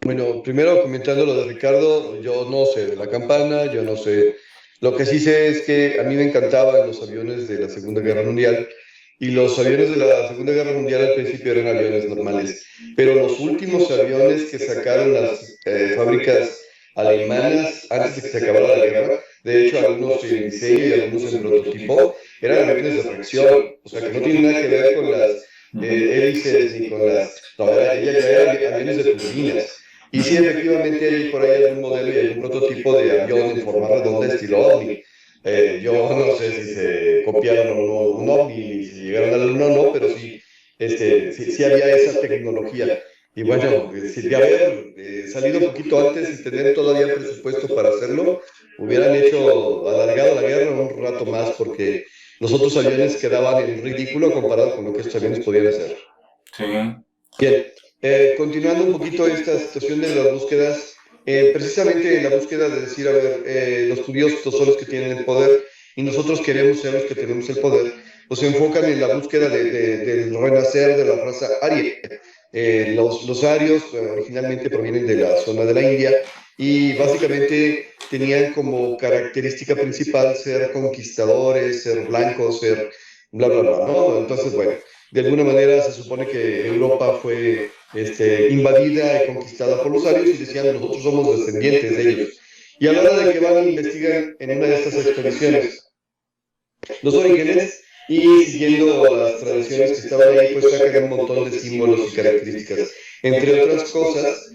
Bueno, primero comentando lo de Ricardo, yo no sé de la campana, yo no sé. Lo que sí sé es que a mí me encantaban los aviones de la Segunda Guerra Mundial y los aviones de la Segunda Guerra Mundial al principio eran aviones normales, pero los últimos aviones que sacaron las fábricas alemanas antes de que se acabara la guerra, de hecho algunos en diseño y algunos en prototipo, eran aviones de reacción, o sea que no tienen nada que ver con las hélices ni con las... No, eran aviones de turbinas. Y sí, efectivamente hay por ahí algún modelo y algún prototipo de avión en forma redonda estilo OVNI. Yo no sé si se copiaron o no un OVNI, si llegaron a la luna o no, pero sí, sí había esa tecnología. Y bueno, si de haber salido un poquito antes y tener todavía presupuesto para hacerlo, hubieran hecho alargado la guerra un rato más porque los otros aviones quedaban en ridículo comparado con lo que estos aviones podían hacer. Sí. Bien, continuando un poquito esta situación de las búsquedas, precisamente la búsqueda de decir, a ver, los curiosos son los que tienen el poder y nosotros queremos ser los que tenemos el poder, pues se enfocan en la búsqueda del renacer de la raza aria. Los arios originalmente provienen de la zona de la India y básicamente tenían como característica principal ser conquistadores, ser blancos, ser bla, bla, bla, ¿no? Entonces, bueno, de alguna manera se supone que Europa fue invadida y conquistada por los arios y decían nosotros somos descendientes de ellos. Y a la hora de que van a investigar en una de estas expediciones los orígenes y siguiendo las tradiciones que estaban ahí, pues sacan un montón de símbolos y características. Entre otras cosas,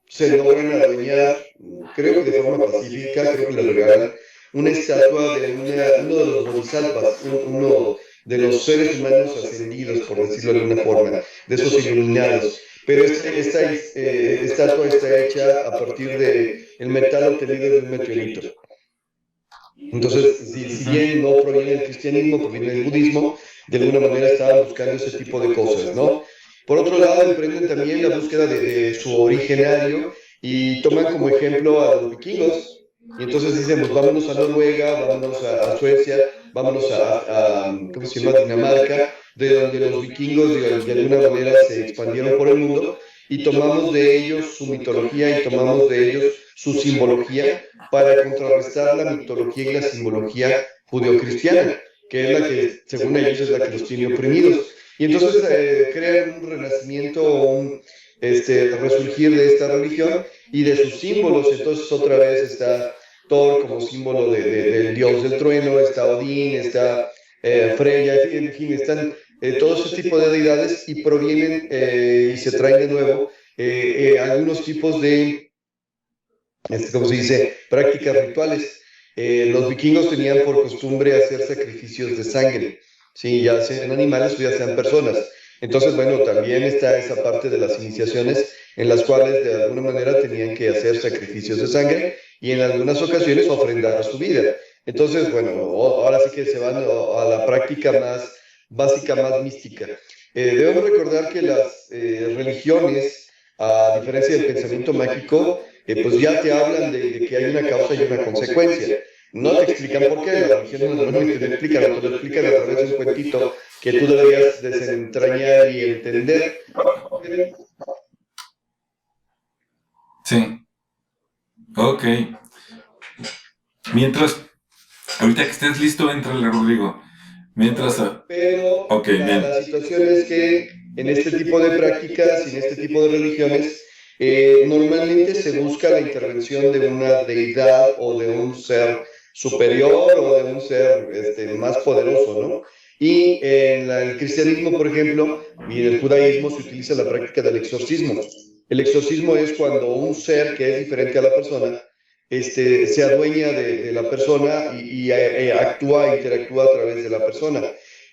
se logran adueñar, creo que de forma pacífica, creo que le regalan una estatua de uno de los bodhisattvas, uno de los seres humanos ascendidos, por decirlo de alguna forma, de esos iluminados. Pero esta estatua está hecha a partir del metal obtenido de un meteorito. Entonces, si bien no proviene del cristianismo, proviene del budismo, de alguna manera estaban buscando ese tipo de cosas, ¿no? Por otro lado, emprenden también la búsqueda de su originario y toman como ejemplo a los vikingos. Y entonces dicen, pues vámonos a Noruega, vámonos a Suecia, vámonos ¿cómo se llama? Dinamarca, de donde los vikingos de alguna manera se expandieron por el mundo y tomamos de ellos su mitología y tomamos de ellos su simbología para contrarrestar la mitología y la simbología judeocristiana, que es la que, según ellos, es la que los tiene oprimidos. Y entonces crean un renacimiento, un resurgir de esta religión y de sus símbolos. Entonces otra vez está Thor como símbolo del dios del trueno, está Odín, está Freya, en fin, están todo ese tipo de deidades y provienen y se traen de nuevo algunos tipos de, ¿cómo se dice?, prácticas rituales. Los vikingos tenían por costumbre hacer sacrificios de sangre, ¿sí? Ya sean animales o ya sean personas. Entonces, bueno, también está esa parte de las iniciaciones en las cuales de alguna manera tenían que hacer sacrificios de sangre y en algunas ocasiones ofrendar su vida. Entonces, bueno, ahora sí que se van a la práctica más básica, más mística. Debemos recordar que las religiones, a diferencia del pensamiento mágico, pues ya te hablan de que hay una causa y una consecuencia. No te explican por qué, las religiones normalmente te explican, o te lo explican a través de un cuentito que tú deberías desentrañar y entender. Sí, ok. Mientras, ahorita que estés listo, entrale, Rodrigo. Mientras, Pero ok, bien. la situación es que en este tipo de prácticas y en este tipo de religiones, normalmente se busca la intervención de una deidad o de un ser superior o de un ser más poderoso, ¿no? Y en el cristianismo, por ejemplo, y en el judaísmo se utiliza la práctica del exorcismo. El exorcismo es cuando un ser que es diferente a la persona se adueña de la persona y actúa, interactúa a través de la persona.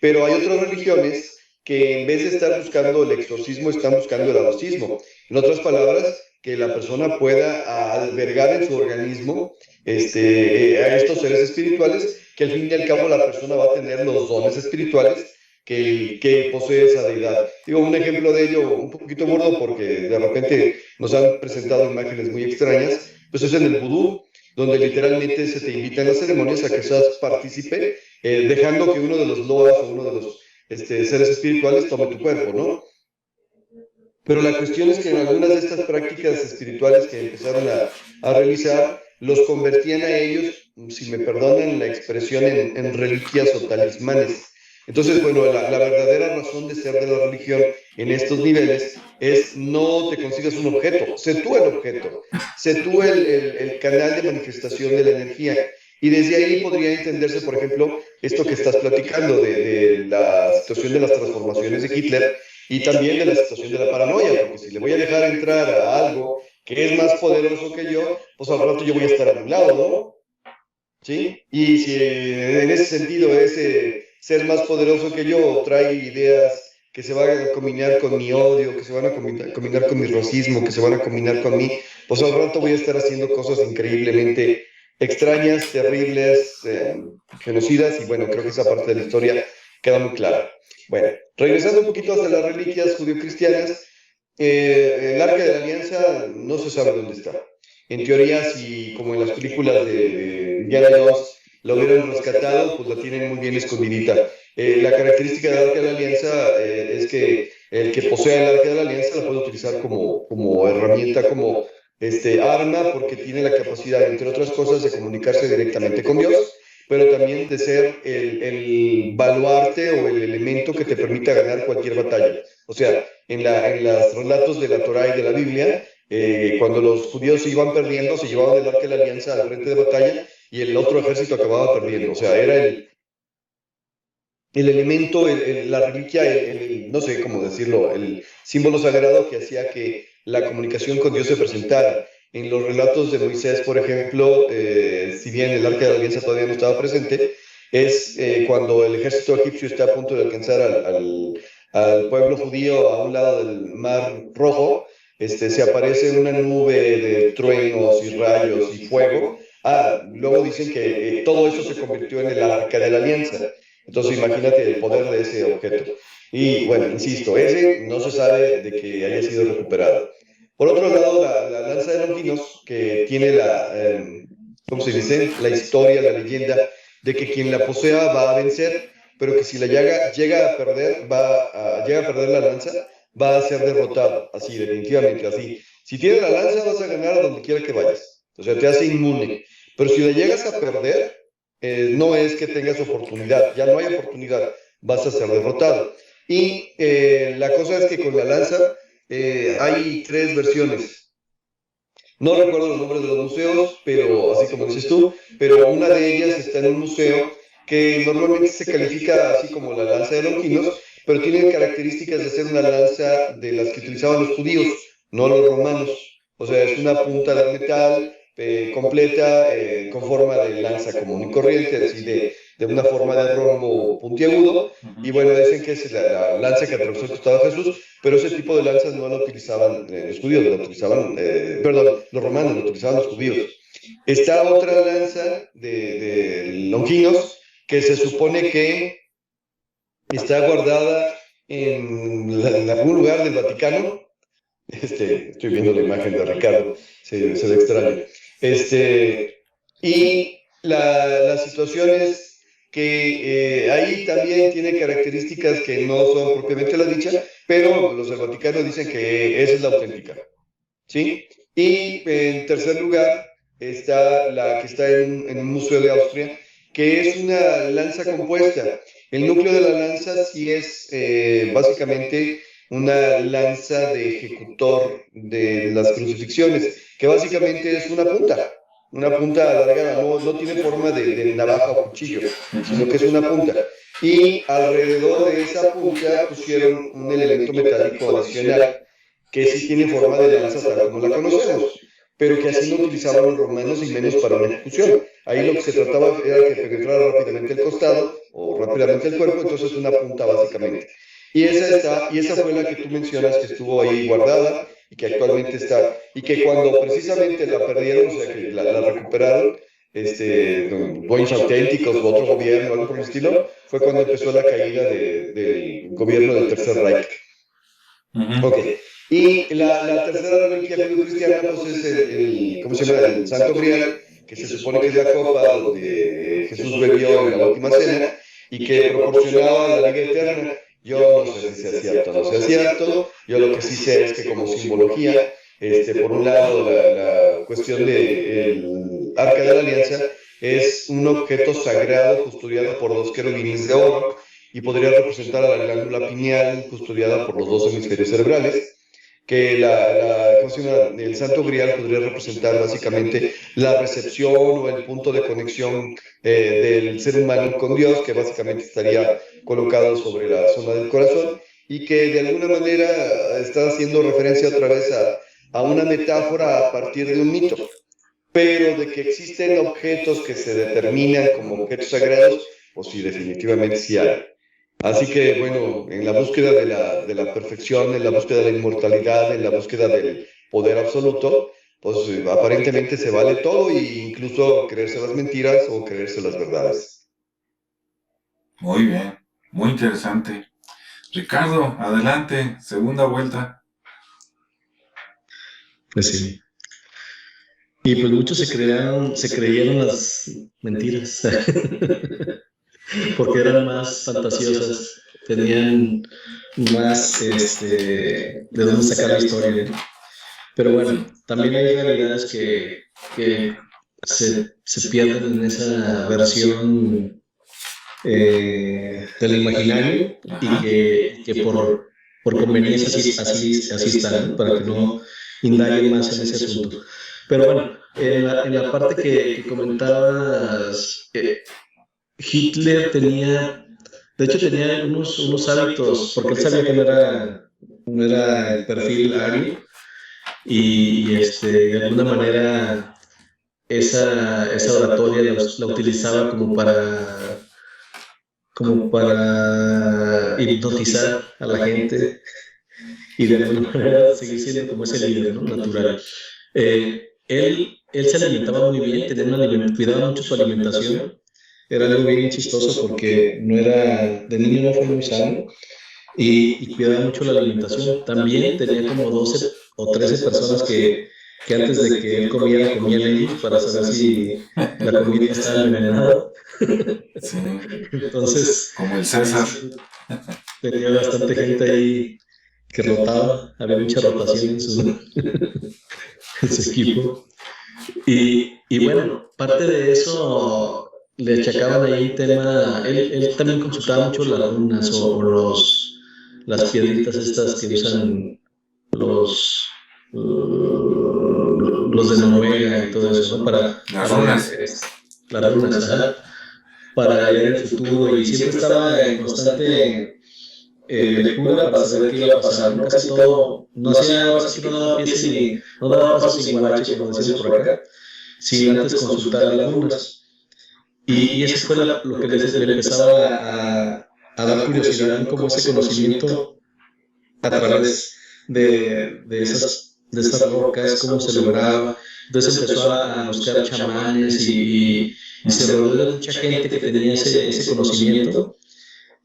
Pero hay otras religiones que en vez de estar buscando el exorcismo, están buscando el adosismo. En otras palabras, que la persona pueda albergar en su organismo a estos seres espirituales, que al fin y al cabo la persona va a tener los dones espirituales que posee esa deidad. Digo, un ejemplo de ello, un poquito burdo, porque de repente nos han presentado imágenes muy extrañas, pues es en el vudú, donde literalmente se te invita en las ceremonias a que seas partícipe, dejando que uno de los loas o uno de los seres espirituales tome tu cuerpo, ¿no? Pero la cuestión es que en algunas de estas prácticas espirituales que empezaron a realizar, los convertían a ellos, si me perdonan la expresión, en reliquias o talismanes. Entonces, bueno, la verdadera razón de ser de la religión en estos niveles es no te consigas un objeto, sé tú el objeto, sé tú el canal de manifestación de la energía. Y desde ahí podría entenderse, por ejemplo, esto que estás platicando de la situación de las transformaciones de Hitler y también de la situación de la paranoia, porque si le voy a dejar entrar a algo que es más poderoso que yo, pues al rato yo voy a estar a un lado, ¿no? ¿Sí? Y si en ese sentido ese ser más poderoso que yo trae ideas que se van a combinar con mi odio, que se van a combinar con mi racismo, que se van a combinar con mí, pues al rato voy a estar haciendo cosas increíblemente extrañas, terribles, genocidas, y bueno, creo que esa parte de la historia queda muy clara. Bueno, regresando un poquito hasta las reliquias judio-cristianas, el Arca de la Alianza no se sabe dónde está. En teoría, si como en las películas de Indiana Jones lo hubieran rescatado, pues la tienen muy bien escondidita. La característica del Arca de la Alianza es que el que posea el Arca de la Alianza la puede utilizar como herramienta, como arma, porque tiene la capacidad, entre otras cosas, de comunicarse directamente con Dios, pero también de ser el baluarte o el elemento que te permita ganar cualquier batalla. O sea, en los relatos de la Torá y de la Biblia, cuando los judíos se iban perdiendo, se llevaban el arca de la alianza al frente de batalla y el otro ejército acababa perdiendo. O sea, era el elemento, la reliquia, no sé cómo decirlo, el símbolo sagrado que hacía que la comunicación con Dios se presentara. En los relatos de Moisés, por ejemplo, si bien el arca de la alianza todavía no estaba presente, es cuando el ejército egipcio está a punto de alcanzar al pueblo judío a un lado del Mar Rojo, se aparece una nube de truenos y rayos y fuego. Luego dicen que todo eso se convirtió en el arca de la alianza. Entonces imagínate el poder de ese objeto. Y bueno, insisto, ese no se sabe de que haya sido recuperado. Por otro lado, la lanza de Longinos, que tiene ¿cómo se dice? La historia, la leyenda de que quien la posea va a vencer, pero que si la llega a perder, llega a perder la lanza, va a ser derrotado, así, definitivamente, así. Si tienes la lanza, vas a ganar a donde quiera que vayas. O sea, te hace inmune. Pero si la llegas a perder, no es que tengas oportunidad, ya no hay oportunidad, vas a ser derrotado. Y la cosa es que con la lanza hay 3 versiones. No recuerdo los nombres de los museos, pero así como dices tú, pero una de ellas está en un museo que normalmente se califica así como la lanza de Longinos, pero tiene características de ser una lanza de las que utilizaban los judíos, no los romanos. O sea, es una punta de metal completa con forma de lanza común y corriente, así de una forma de rombo puntiagudo. Y bueno, dicen que es la lanza que atravesó el costado de Jesús, pero ese tipo de lanzas no la utilizaban los judíos, la utilizaban, perdón, los romanos, la utilizaban los judíos. Está otra lanza de Longinos que se supone que está guardada en algún lugar del Vaticano. Estoy viendo la imagen de Ricardo, se ve extraño. Y la situación es que ahí también tiene características que no son propiamente la dicha, pero los del Vaticano dicen que esa es la auténtica, ¿sí? Y en tercer lugar está la que está en un museo de Austria, que es una lanza compuesta. El núcleo de la lanza sí es básicamente una lanza de ejecutor de las crucifixiones, que básicamente es una punta alargada, no tiene forma de navaja o cuchillo, sino que es una punta. Y alrededor de esa punta pusieron un elemento metálico adicional que sí tiene forma de lanza tal como la conocemos, pero que así no utilizaban los romanos y menos para una ejecución. Ahí lo que se trataba era que penetrara rápidamente el costado o rápidamente el cuerpo, entonces una punta básicamente. Y esa fue la que tú mencionas que estuvo ahí guardada y que actualmente está, y que cuando precisamente la perdieron, o sea que la recuperaron, dueños auténticos u otro gobierno, algo por el estilo, fue cuando empezó la caída del gobierno del Tercer Reich. Ok. Y la tercera reliquia judio-cristiana, pues es ¿cómo se llama? El Santo Grial, que se supone que es la copa donde Jesús bebió en la última cena y que proporcionaba la vida eterna. Yo no sé si sea cierto o no sea cierto. Yo lo que sí sé es que como simbología, por un lado, la cuestión del Arca de la Alianza es un objeto sagrado custodiado por 2 querubines de oro y podría representar a la glándula pineal custodiada por los 2 hemisferios cerebrales, que el Santo Grial podría representar básicamente la recepción o el punto de conexión del ser humano con Dios, que básicamente estaría colocado sobre la zona del corazón y que de alguna manera está haciendo referencia otra vez a una metáfora a partir de un mito, pero de que existen objetos que se determinan como objetos sagrados, pues sí, definitivamente sí hay. Así que, bueno, en la búsqueda de la perfección, en la búsqueda de la inmortalidad, en la búsqueda del poder absoluto, pues aparentemente se vale todo e incluso creerse las mentiras o creerse las verdades. Muy bien, muy interesante. Ricardo, adelante, segunda vuelta. Pues sí. Y pues muchos se creyeron las mentiras. Porque eran más fantasiosas, tenían más de dónde sacar la historia. Pero bueno, también hay realidades que se pierden en esa versión del imaginario y que por conveniencia así están, ¿no? Para que no indaguen más en ese asunto. Pero bueno, en la parte que comentabas, Hitler tenía unos hábitos, porque él sabía que no era el perfil ario, y de alguna manera esa oratoria la utilizaba como para hipnotizar a la gente y de alguna manera seguir siendo como ese líder, ¿no? Natural. Él se alimentaba muy bien, cuidaba mucho su alimentación. Era algo bien chistoso porque de niño no fue muy sano y cuidaba mucho la alimentación. También tenía como 12 o 13 personas que antes de que él comiera, comían ellos para saber si la comida estaba envenenada. Sí, Entonces, como el César. tenía bastante gente ahí que rotaba, había mucha rotación en su equipo. Y bueno, parte de eso le achacaban ahí un tema, él también consultaba mucho las runas las piedritas estas que usan los, los de Noruega y todo eso, ¿no? Las runas. Las runas, ajá, para leer el futuro y siempre estaba en constante lectura para saber qué iba a pasar, ¿no? Casi todo, no hacía, ahora sí que no daba pies ni, no daba paso sin guarache, como decimos por acá, sin antes consultar las runas. Y eso fue lo que le empezaba a dar curiosidad, ¿no? Como ese conocimiento a través de esas rocas, cómo se lograba. Entonces empezó a buscar chamanes y se rodeó de mucha gente que tenía ese conocimiento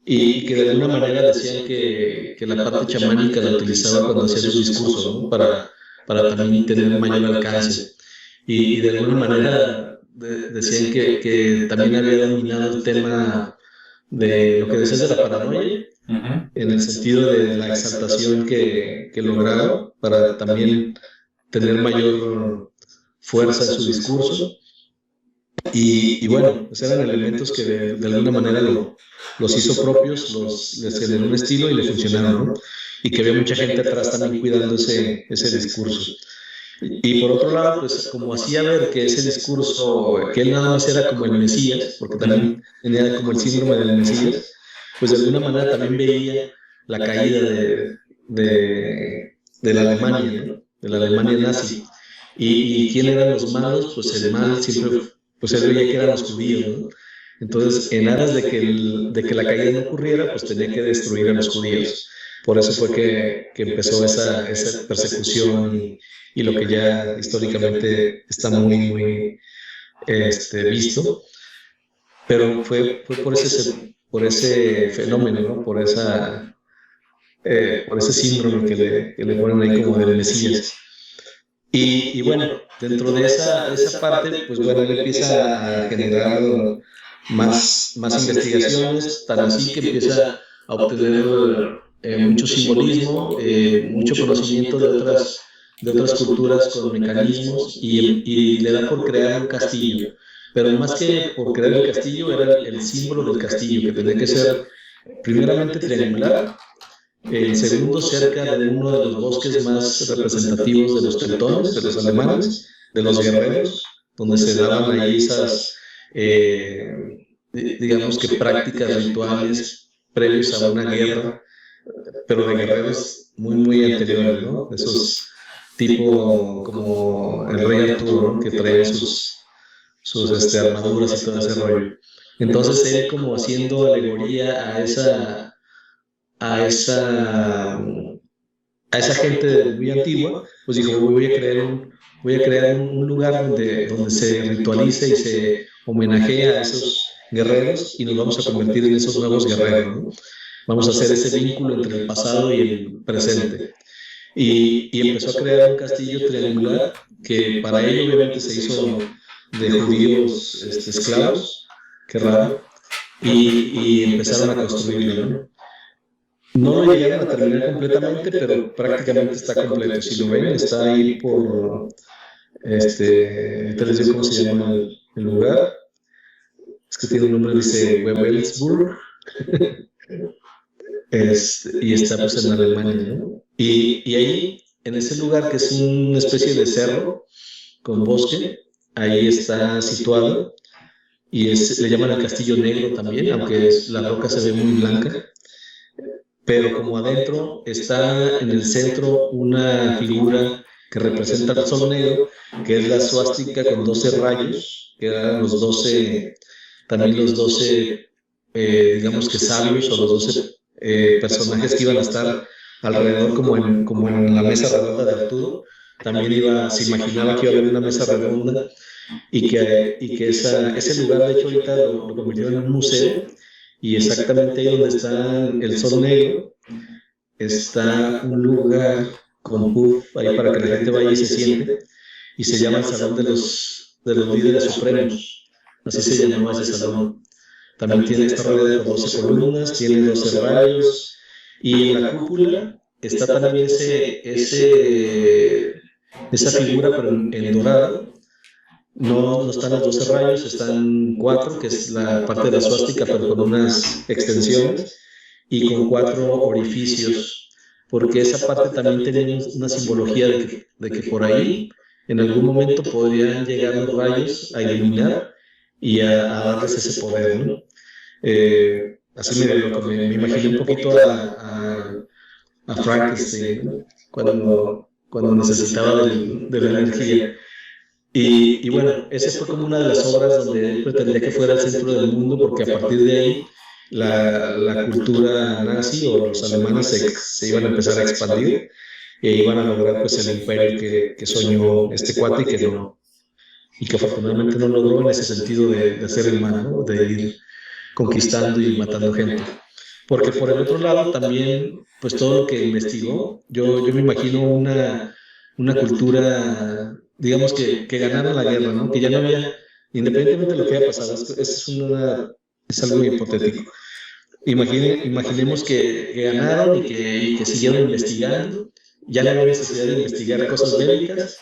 y que de alguna manera decían que la parte chamánica la utilizaba cuando hacía sus discursos, ¿no? Para también tener mayor alcance. Y de alguna manera decían que también había dominado el tema de lo que decías de la paranoia, en el sentido de la exaltación que lograba para también tener mayor fuerza en su discurso. Y bueno, pues eran elementos que de alguna manera los hizo propios, les generó un estilo y le funcionaron, ¿no? Y que había mucha gente atrás también cuidando ese discurso. Y por otro lado, pues como hacía ver que ese discurso, que él nada más era como el Mesías, porque también tenía como el síndrome del Mesías, pues de alguna manera también veía la caída de la Alemania, ¿no? De la Alemania nazi. ¿Y quién eran los malos? Pues el mal siempre, pues él veía que eran los judíos, ¿no? Entonces, en aras de que la caída no ocurriera, pues tenía que destruir a los judíos. Por eso fue que empezó esa persecución y lo que ya históricamente está muy visto, pero fue por ese fenómeno, ¿no? Por ese síndrome que le ponen ahí como del Mesías. Y bueno, dentro de esa parte, pues bueno, él empieza a generar más investigaciones, tan así que empieza a obtener mucho simbolismo, mucho conocimiento de otras culturas con mecanismos y le da por crear un castillo. Pero más que por crear el castillo, era el símbolo del castillo, que tenía que ser primeramente triangular, el segundo cerca de uno de los bosques más representativos de los teutones, de los alemanes, de los guerreros, donde se daban ahí esas, digamos que prácticas rituales previos a una guerra, pero de guerreros muy anteriores, ¿no? Esos tipo como el rey Arturo, ¿no? Que traía sus armaduras y todo ese rollo. Entonces él como haciendo alegoría a esa, a esa gente muy antigua, pues dijo, voy a crear un lugar donde se ritualice y se homenajee a esos guerreros y nos vamos a convertir en esos nuevos guerreros, ¿no? Vamos a hacer ese vínculo entre el pasado y el presente. Y empezó a crear un castillo triangular que para ello obviamente se hizo de judíos esclavos, qué raro, y empezaron a construirlo, ¿no? No lo llegaron a terminar completamente, pero prácticamente está completo. Si lo ven, está ahí por, te les digo cómo se llama el lugar. Es que tiene un nombre, dice Wewelsburg. Y está pues en Alemania, ¿no? Y ahí, en ese lugar que es una especie de cerro con bosque, ahí está situado y le llaman el Castillo Negro también, aunque la roca se ve muy blanca. Pero como adentro está en el centro una figura que representa el sol negro, que es la suástica con 12 rayos, que eran también los 12, digamos que sabios o los 12 personajes que iban a estar alrededor, como en la mesa redonda de Arturo. También se imaginaba que iba a haber una mesa redonda y que ese lugar, de hecho, ahorita lo convirtieron en un museo. Y exactamente ahí donde está el sol negro, está un lugar con puff ahí para que la gente vaya y se siente, y se llama el Salón de los Líderes Supremos, así se llamaba ese salón. También tiene, está rodeado por 12 columnas, tiene 12 rayos, y en la cúpula está también esa figura, pero en dorado. No están los 12 rayos, están 4, que es la parte de la suástica, pero con unas extensiones, y con 4 orificios, porque esa parte también tiene una simbología de que por ahí en algún momento podrían llegar los rayos a iluminar y a darles ese poder, ¿no? Así me imaginé un poquito a Frankenstein, ¿no? Cuando necesitaba de la energía. Y bueno, esa fue como una de las obras donde él pretendía que fuera el centro del mundo, porque a partir de ahí la cultura nazi o los alemanes se iban a empezar a expandir e iban a lograr pues el imperio que soñó este cuate y que afortunadamente no logró en ese sentido de hacer el mal, ¿no? De ir conquistando y matando gente. Porque por el otro lado también, pues todo lo que investigó, yo me imagino una cultura, digamos que ganaron la guerra, ¿no? Que ya no había, independientemente de lo que haya pasado, es algo hipotético. Imaginemos que ganaron y que siguieron investigando, ya no había necesidad de investigar cosas bélicas,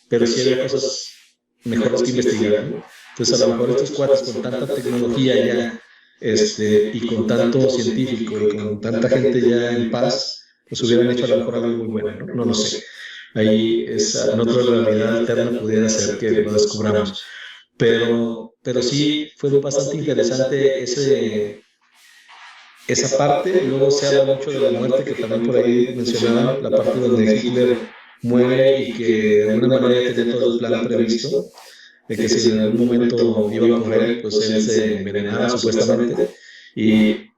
pero sí había cosas mejores que investigar, ¿no? Entonces a lo mejor estos cuates con tanta tecnología ya, y con tanto científico y con tanta gente ya en paz, pues hubieran hecho a lo mejor algo muy bueno, ¿no? No lo sé. Ahí en otra realidad alterna pudiera ser que lo descubramos. Pero sí fue bastante interesante esa parte. Luego se habla mucho de la muerte, que también por ahí mencionaban, la parte donde Hitler muere y que de alguna manera ya tenía todo el plan previsto, de que si en algún momento iba a correr, pues él se envenenaba supuestamente,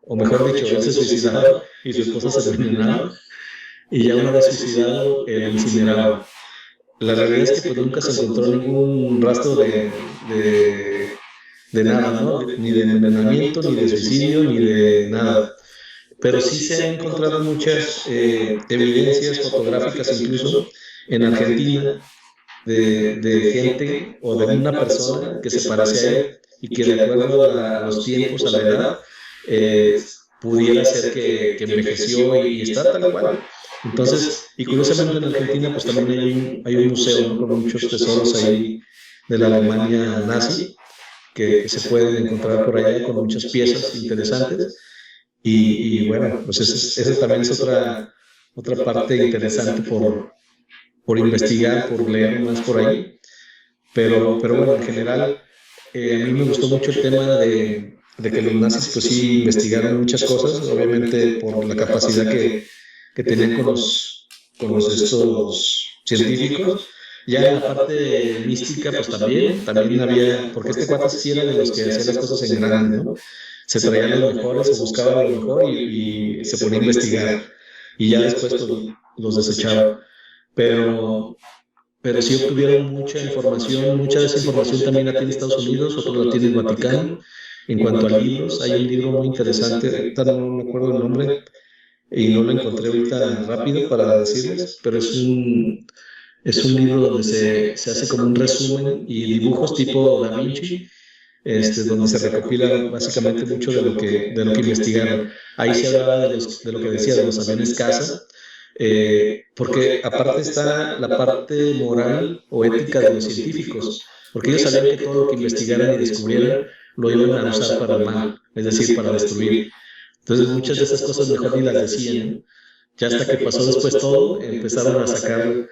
o mejor dicho, él se suicidaba y su esposa se envenenaba, y ya una vez suicidado, él incineraba. La realidad es que pues nunca se encontró ningún rastro de nada, ¿no? Ni de envenenamiento, ni de suicidio, ni de nada. Pero sí se han encontrado muchas evidencias fotográficas, incluso en Argentina, de gente o de una persona que se parece a él y que de acuerdo a los tiempos, a la edad, pudiera ser que envejeció y está tal cual. Entonces, y curiosamente en Argentina pues también hay un museo, ¿no? Con muchos tesoros ahí de la Alemania nazi que se pueden encontrar por allá con muchas piezas interesantes. Y bueno, pues esa también es otra parte interesante por investigar, por leer más por ahí. Pero bueno, en general, a mí me gustó mucho el tema de que los nazis pues sí investigaron muchas cosas, obviamente por la capacidad que tenían con los estos científicos. Ya en la parte mística, pues también había, porque este cuate sí era de los que hacían las cosas en grande, ¿no? Se traían los mejores, se buscaba lo mejor y se ponía a investigar. Y ya después pues, los desechaba. Pero sí obtuvieron mucha información, mucha de esa información también la tiene Estados Unidos, otro la tiene el Vaticano. En cuanto a libros, hay un libro muy interesante, ahorita no me acuerdo el nombre, y no lo encontré ahorita rápido para decirles, pero es un libro donde se hace como un resumen y dibujos tipo Da Vinci, donde se recopila básicamente mucho de lo que investigaron. Ahí se hablaba de lo que decía, de los aviones caza, porque aparte está la parte moral o ética de los científicos, porque ellos sabían que todo lo que investigaran y descubrieran lo iban a usar para el mal, es decir, para destruir. Entonces muchas de esas cosas mejor ni las decían. Ya hasta que pasó después todo, empezaron a sacar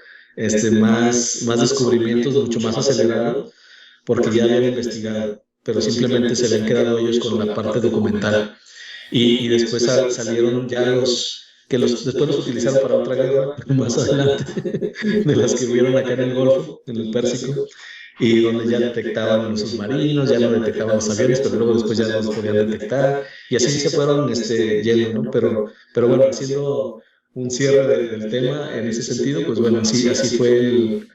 más descubrimientos mucho más acelerados, porque ya habían investigado, pero simplemente se habían quedado ellos con la parte documental. Y después salieron ya después los utilizaron para otra guerra, más adelante, de las que hubieron acá en el Golfo, en el Pérsico, y donde ya detectaban los submarinos, ya no detectaban los aviones, pero luego después ya no los podían detectar, y así se fueron yendo, ¿no? Pero bueno, haciendo un cierre del tema en ese sentido, pues bueno, así fue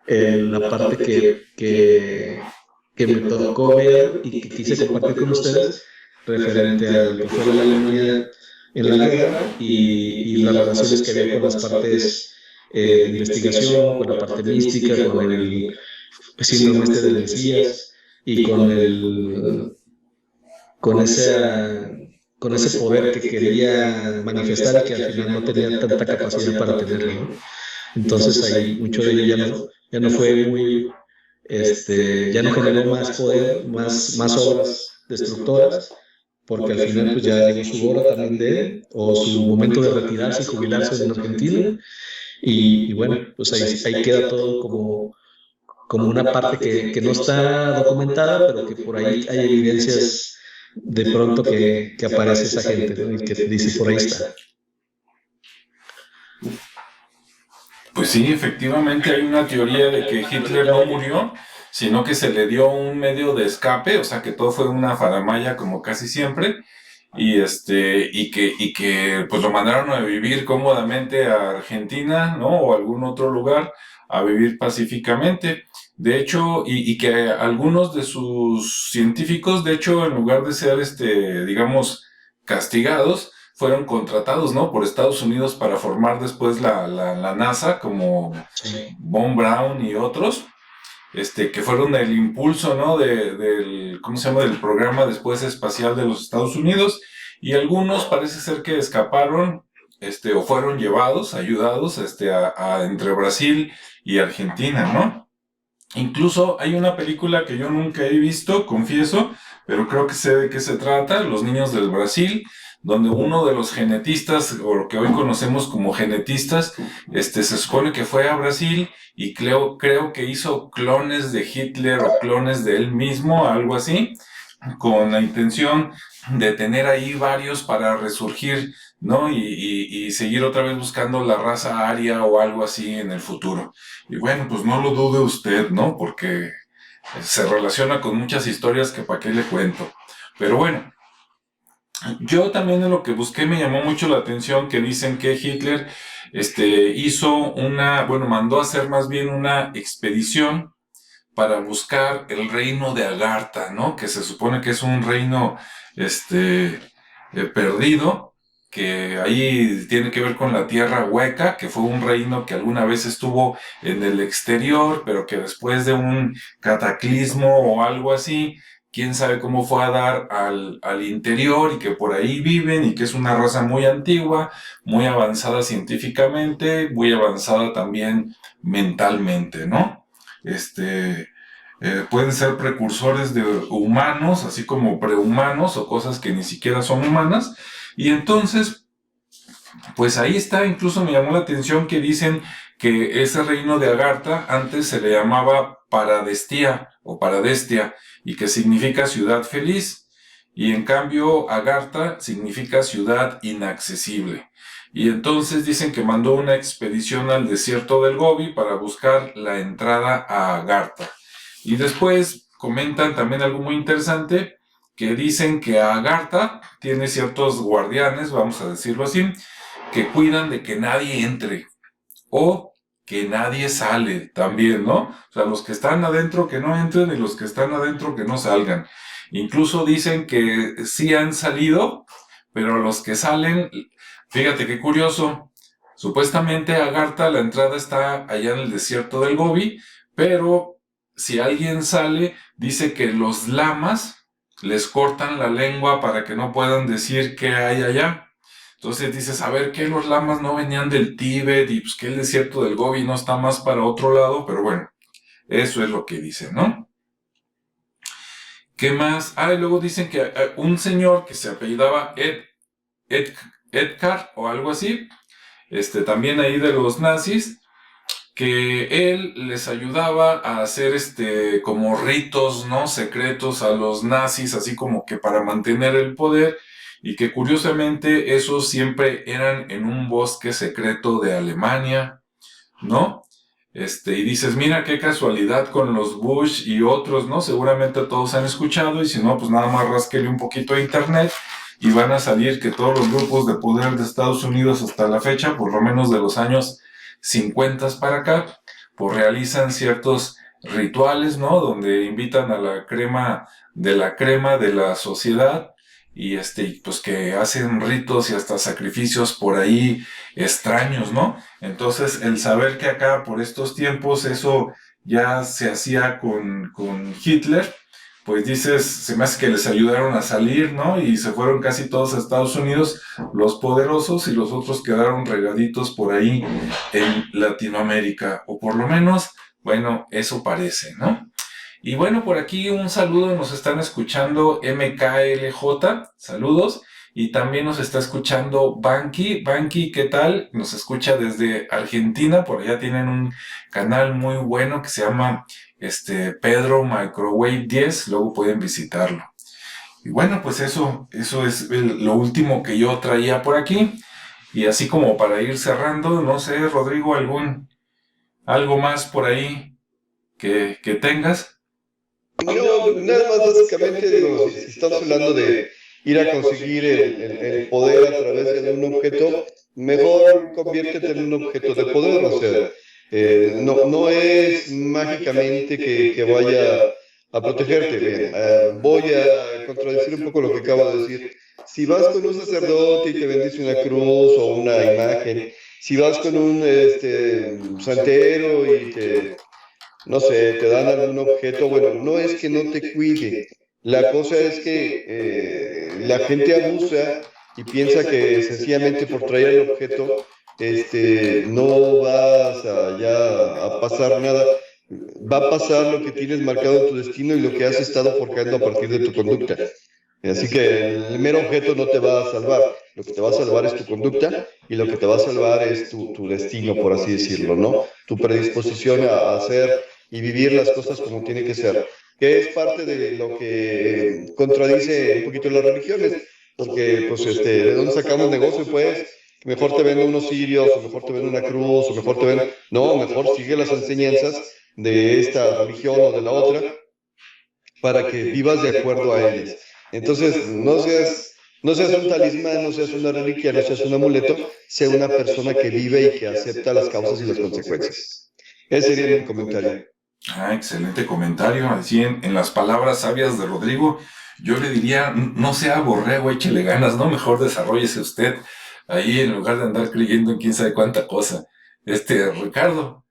la parte que me tocó ver y que quise compartir con ustedes referente a lo que fue la Alemania en la guerra y las relaciones que había con las partes de investigación, con la parte mística, con el síndrome del Mesías y con, esa, con ese poder que quería manifestar y que al final no tenía tanta capacidad para tenerlo, ¿no? Entonces ahí mucho de ello ya no fue muy, ya no generó más poder, más obras destructoras, porque al final pues ya llegó su hora también de él, o su momento de retirarse y jubilarse en Argentina, y bueno, pues ahí queda todo como una parte que no está documentada, pero que por ahí hay evidencias de pronto que aparece esa gente, ¿no? Y que dice por ahí está. Pues sí, efectivamente hay una teoría de que Hitler no murió, sino que se le dio un medio de escape, o sea que todo fue una faramalla como casi siempre, y que pues lo mandaron a vivir cómodamente a Argentina, ¿no? O a algún otro lugar a vivir pacíficamente. De hecho, y que algunos de sus científicos, de hecho, en lugar de ser, digamos, castigados, fueron contratados, ¿no? Por Estados Unidos para formar después la NASA, como Von Braun y otros, que fueron el impulso, ¿no? Del, ¿cómo se llama? Del programa después espacial de los Estados Unidos. Y algunos parece ser que escaparon, o fueron llevados, ayudados, entre Brasil y Argentina, ¿no? Incluso hay una película que yo nunca he visto, confieso, pero creo que sé de qué se trata, Los Niños del Brasil, donde uno de los genetistas, o lo que hoy conocemos como genetistas, se supone que fue a Brasil y creo que hizo clones de Hitler o clones de él mismo, algo así, con la intención de tener ahí varios para resurgir, ¿no? Y seguir otra vez buscando la raza aria o algo así en el futuro. Y bueno, pues no lo dude usted, ¿no? Porque se relaciona con muchas historias que para qué le cuento. Pero bueno, yo también en lo que busqué me llamó mucho la atención que dicen que Hitler mandó a hacer más bien una expedición para buscar el reino de Agartha, ¿no? Que se supone que es un reino, perdido, que ahí tiene que ver con la Tierra Hueca, que fue un reino que alguna vez estuvo en el exterior, pero que después de un cataclismo o algo así, quién sabe cómo fue a dar al interior y que por ahí viven y que es una raza muy antigua, muy avanzada científicamente, muy avanzada también mentalmente, ¿no? Pueden ser precursores de humanos, así como prehumanos o cosas que ni siquiera son humanas. Y entonces, pues ahí está, incluso me llamó la atención que dicen que ese reino de Agartha antes se le llamaba Paradestia o Paradestia y que significa ciudad feliz. Y en cambio, Agartha significa ciudad inaccesible. Y entonces dicen que mandó una expedición al desierto del Gobi para buscar la entrada a Agartha. Y después comentan también algo muy interesante, que dicen que Agartha tiene ciertos guardianes, vamos a decirlo así, que cuidan de que nadie entre o que nadie sale también, ¿no? O sea, los que están adentro que no entren y los que están adentro que no salgan. Incluso dicen que sí han salido, pero los que salen, fíjate qué curioso, supuestamente Agartha la entrada está allá en el desierto del Gobi, pero si alguien sale, dice que los lamas les cortan la lengua para que no puedan decir qué hay allá. Entonces dices, a ver, ¿qué los lamas no venían del Tíbet y pues que el desierto del Gobi no está más para otro lado? Pero bueno, eso es lo que dicen, ¿no? ¿Qué más? Y luego dicen que un señor que se apellidaba Edgar o algo así, también ahí de los nazis, que él les ayudaba a hacer como ritos, ¿no? Secretos a los nazis, así como que para mantener el poder, y que curiosamente esos siempre eran en un bosque secreto de Alemania, ¿no? Y dices, mira qué casualidad con los Bush y otros, ¿no? Seguramente todos han escuchado, y si no, pues nada más rasquele un poquito de internet y van a salir que todos los grupos de poder de Estados Unidos hasta la fecha, por lo menos de los años 50 para acá, pues realizan ciertos rituales, ¿no? Donde invitan a la crema de la sociedad y pues que hacen ritos y hasta sacrificios por ahí extraños, ¿no? Entonces, el saber que acá por estos tiempos eso ya se hacía con Hitler, pues dices, se me hace que les ayudaron a salir, ¿no? Y se fueron casi todos a Estados Unidos, los poderosos, y los otros quedaron regaditos por ahí en Latinoamérica, o por lo menos, bueno, eso parece, ¿no? Y bueno, por aquí un saludo, nos están escuchando MKLJ, saludos, y también nos está escuchando Banky. Banky, ¿qué tal? Nos escucha desde Argentina, por allá tienen un canal muy bueno que se llama Pedro Microwave 10, luego pueden visitarlo. Y bueno, pues eso es lo último que yo traía por aquí. Y así como para ir cerrando, no sé, Rodrigo, algo más por ahí que tengas. No, nada más básicamente digo, si estamos hablando de ir a conseguir el poder a través de un objeto, mejor conviértete en un objeto de poder, o sea, no es mágicamente que vaya a protegerte. Bien, voy a contradecir un poco lo que acabo de decir. Si vas con un sacerdote y te bendice una cruz o una imagen, si vas con un santero y no sé, te dan algún objeto, bueno, no es que no te cuide, la cosa es que la gente abusa y piensa que sencillamente por traer el objeto, no vas a, ya a pasar nada, va a pasar lo que tienes marcado en tu destino y lo que has estado forjando a partir de tu conducta. Así que el mero objeto no te va a salvar, lo que te va a salvar es tu conducta y lo que te va a salvar es tu destino, por así decirlo, ¿no? Tu predisposición a hacer y vivir las cosas como tiene que ser, que es parte de lo que contradice un poquito las religiones, porque pues ¿de dónde sacamos negocio? Pues mejor te vendo unos cirios, o mejor te vendo una cruz, o mejor te vendo... No, mejor sigue las enseñanzas de esta religión o de la otra para que vivas de acuerdo a ellas. Entonces, no seas un talismán, no seas una reliquia, no seas un amuleto, sea una persona que vive y que acepta las causas y las consecuencias. Ese sería mi comentario. Ah, excelente comentario. Así en las palabras sabias de Rodrigo, yo le diría, no sea borrego, échele ganas, ¿no? Mejor desarrollese usted ahí en lugar de andar creyendo en quién sabe cuánta cosa. Ricardo,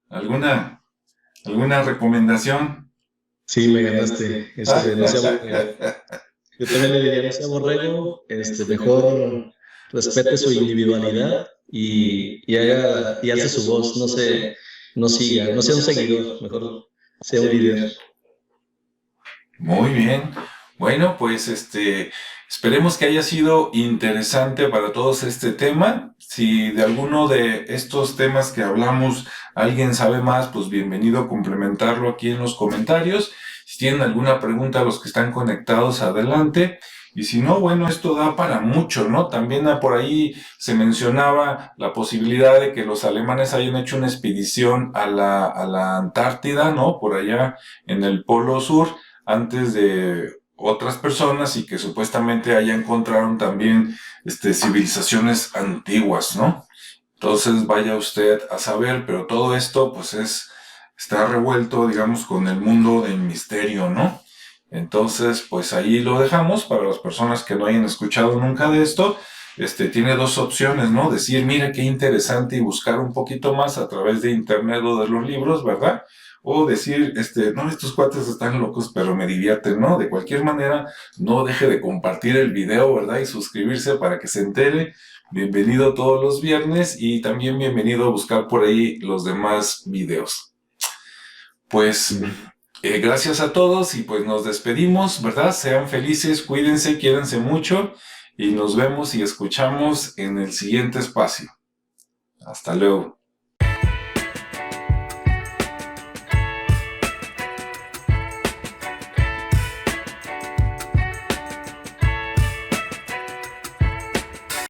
¿alguna recomendación? Sí, me ganaste. No sea, yo también le diría, no sea borrego, mejor respete su individualidad y hace su voz, no siga, no sea un seguidor, mejor sea un líder. Muy bien. Bueno, pues esperemos que haya sido interesante para todos este tema. Si de alguno de estos temas que hablamos alguien sabe más, pues bienvenido a complementarlo aquí en los comentarios. Si tienen alguna pregunta, los que están conectados, adelante. Y si no, bueno, esto da para mucho, ¿no? También por ahí se mencionaba la posibilidad de que los alemanes hayan hecho una expedición a la Antártida, ¿no? Por allá en el Polo Sur, antes de otras personas, y que supuestamente allá encontraron también civilizaciones antiguas, ¿no? Entonces vaya usted a saber, pero todo esto pues está revuelto, digamos, con el mundo del misterio, ¿no? Entonces, pues ahí lo dejamos para las personas que no hayan escuchado nunca de esto. Tiene dos opciones, ¿no? Decir, mira qué interesante, y buscar un poquito más a través de internet o de los libros, ¿verdad? O decir, no, estos cuates están locos, pero me divierten, ¿no? De cualquier manera, no deje de compartir el video, ¿verdad? Y suscribirse para que se entere. Bienvenido todos los viernes, y también bienvenido a buscar por ahí los demás videos. Pues, gracias a todos, y pues nos despedimos, ¿verdad? Sean felices, cuídense, quiérense mucho, y nos vemos y escuchamos en el siguiente espacio. Hasta luego.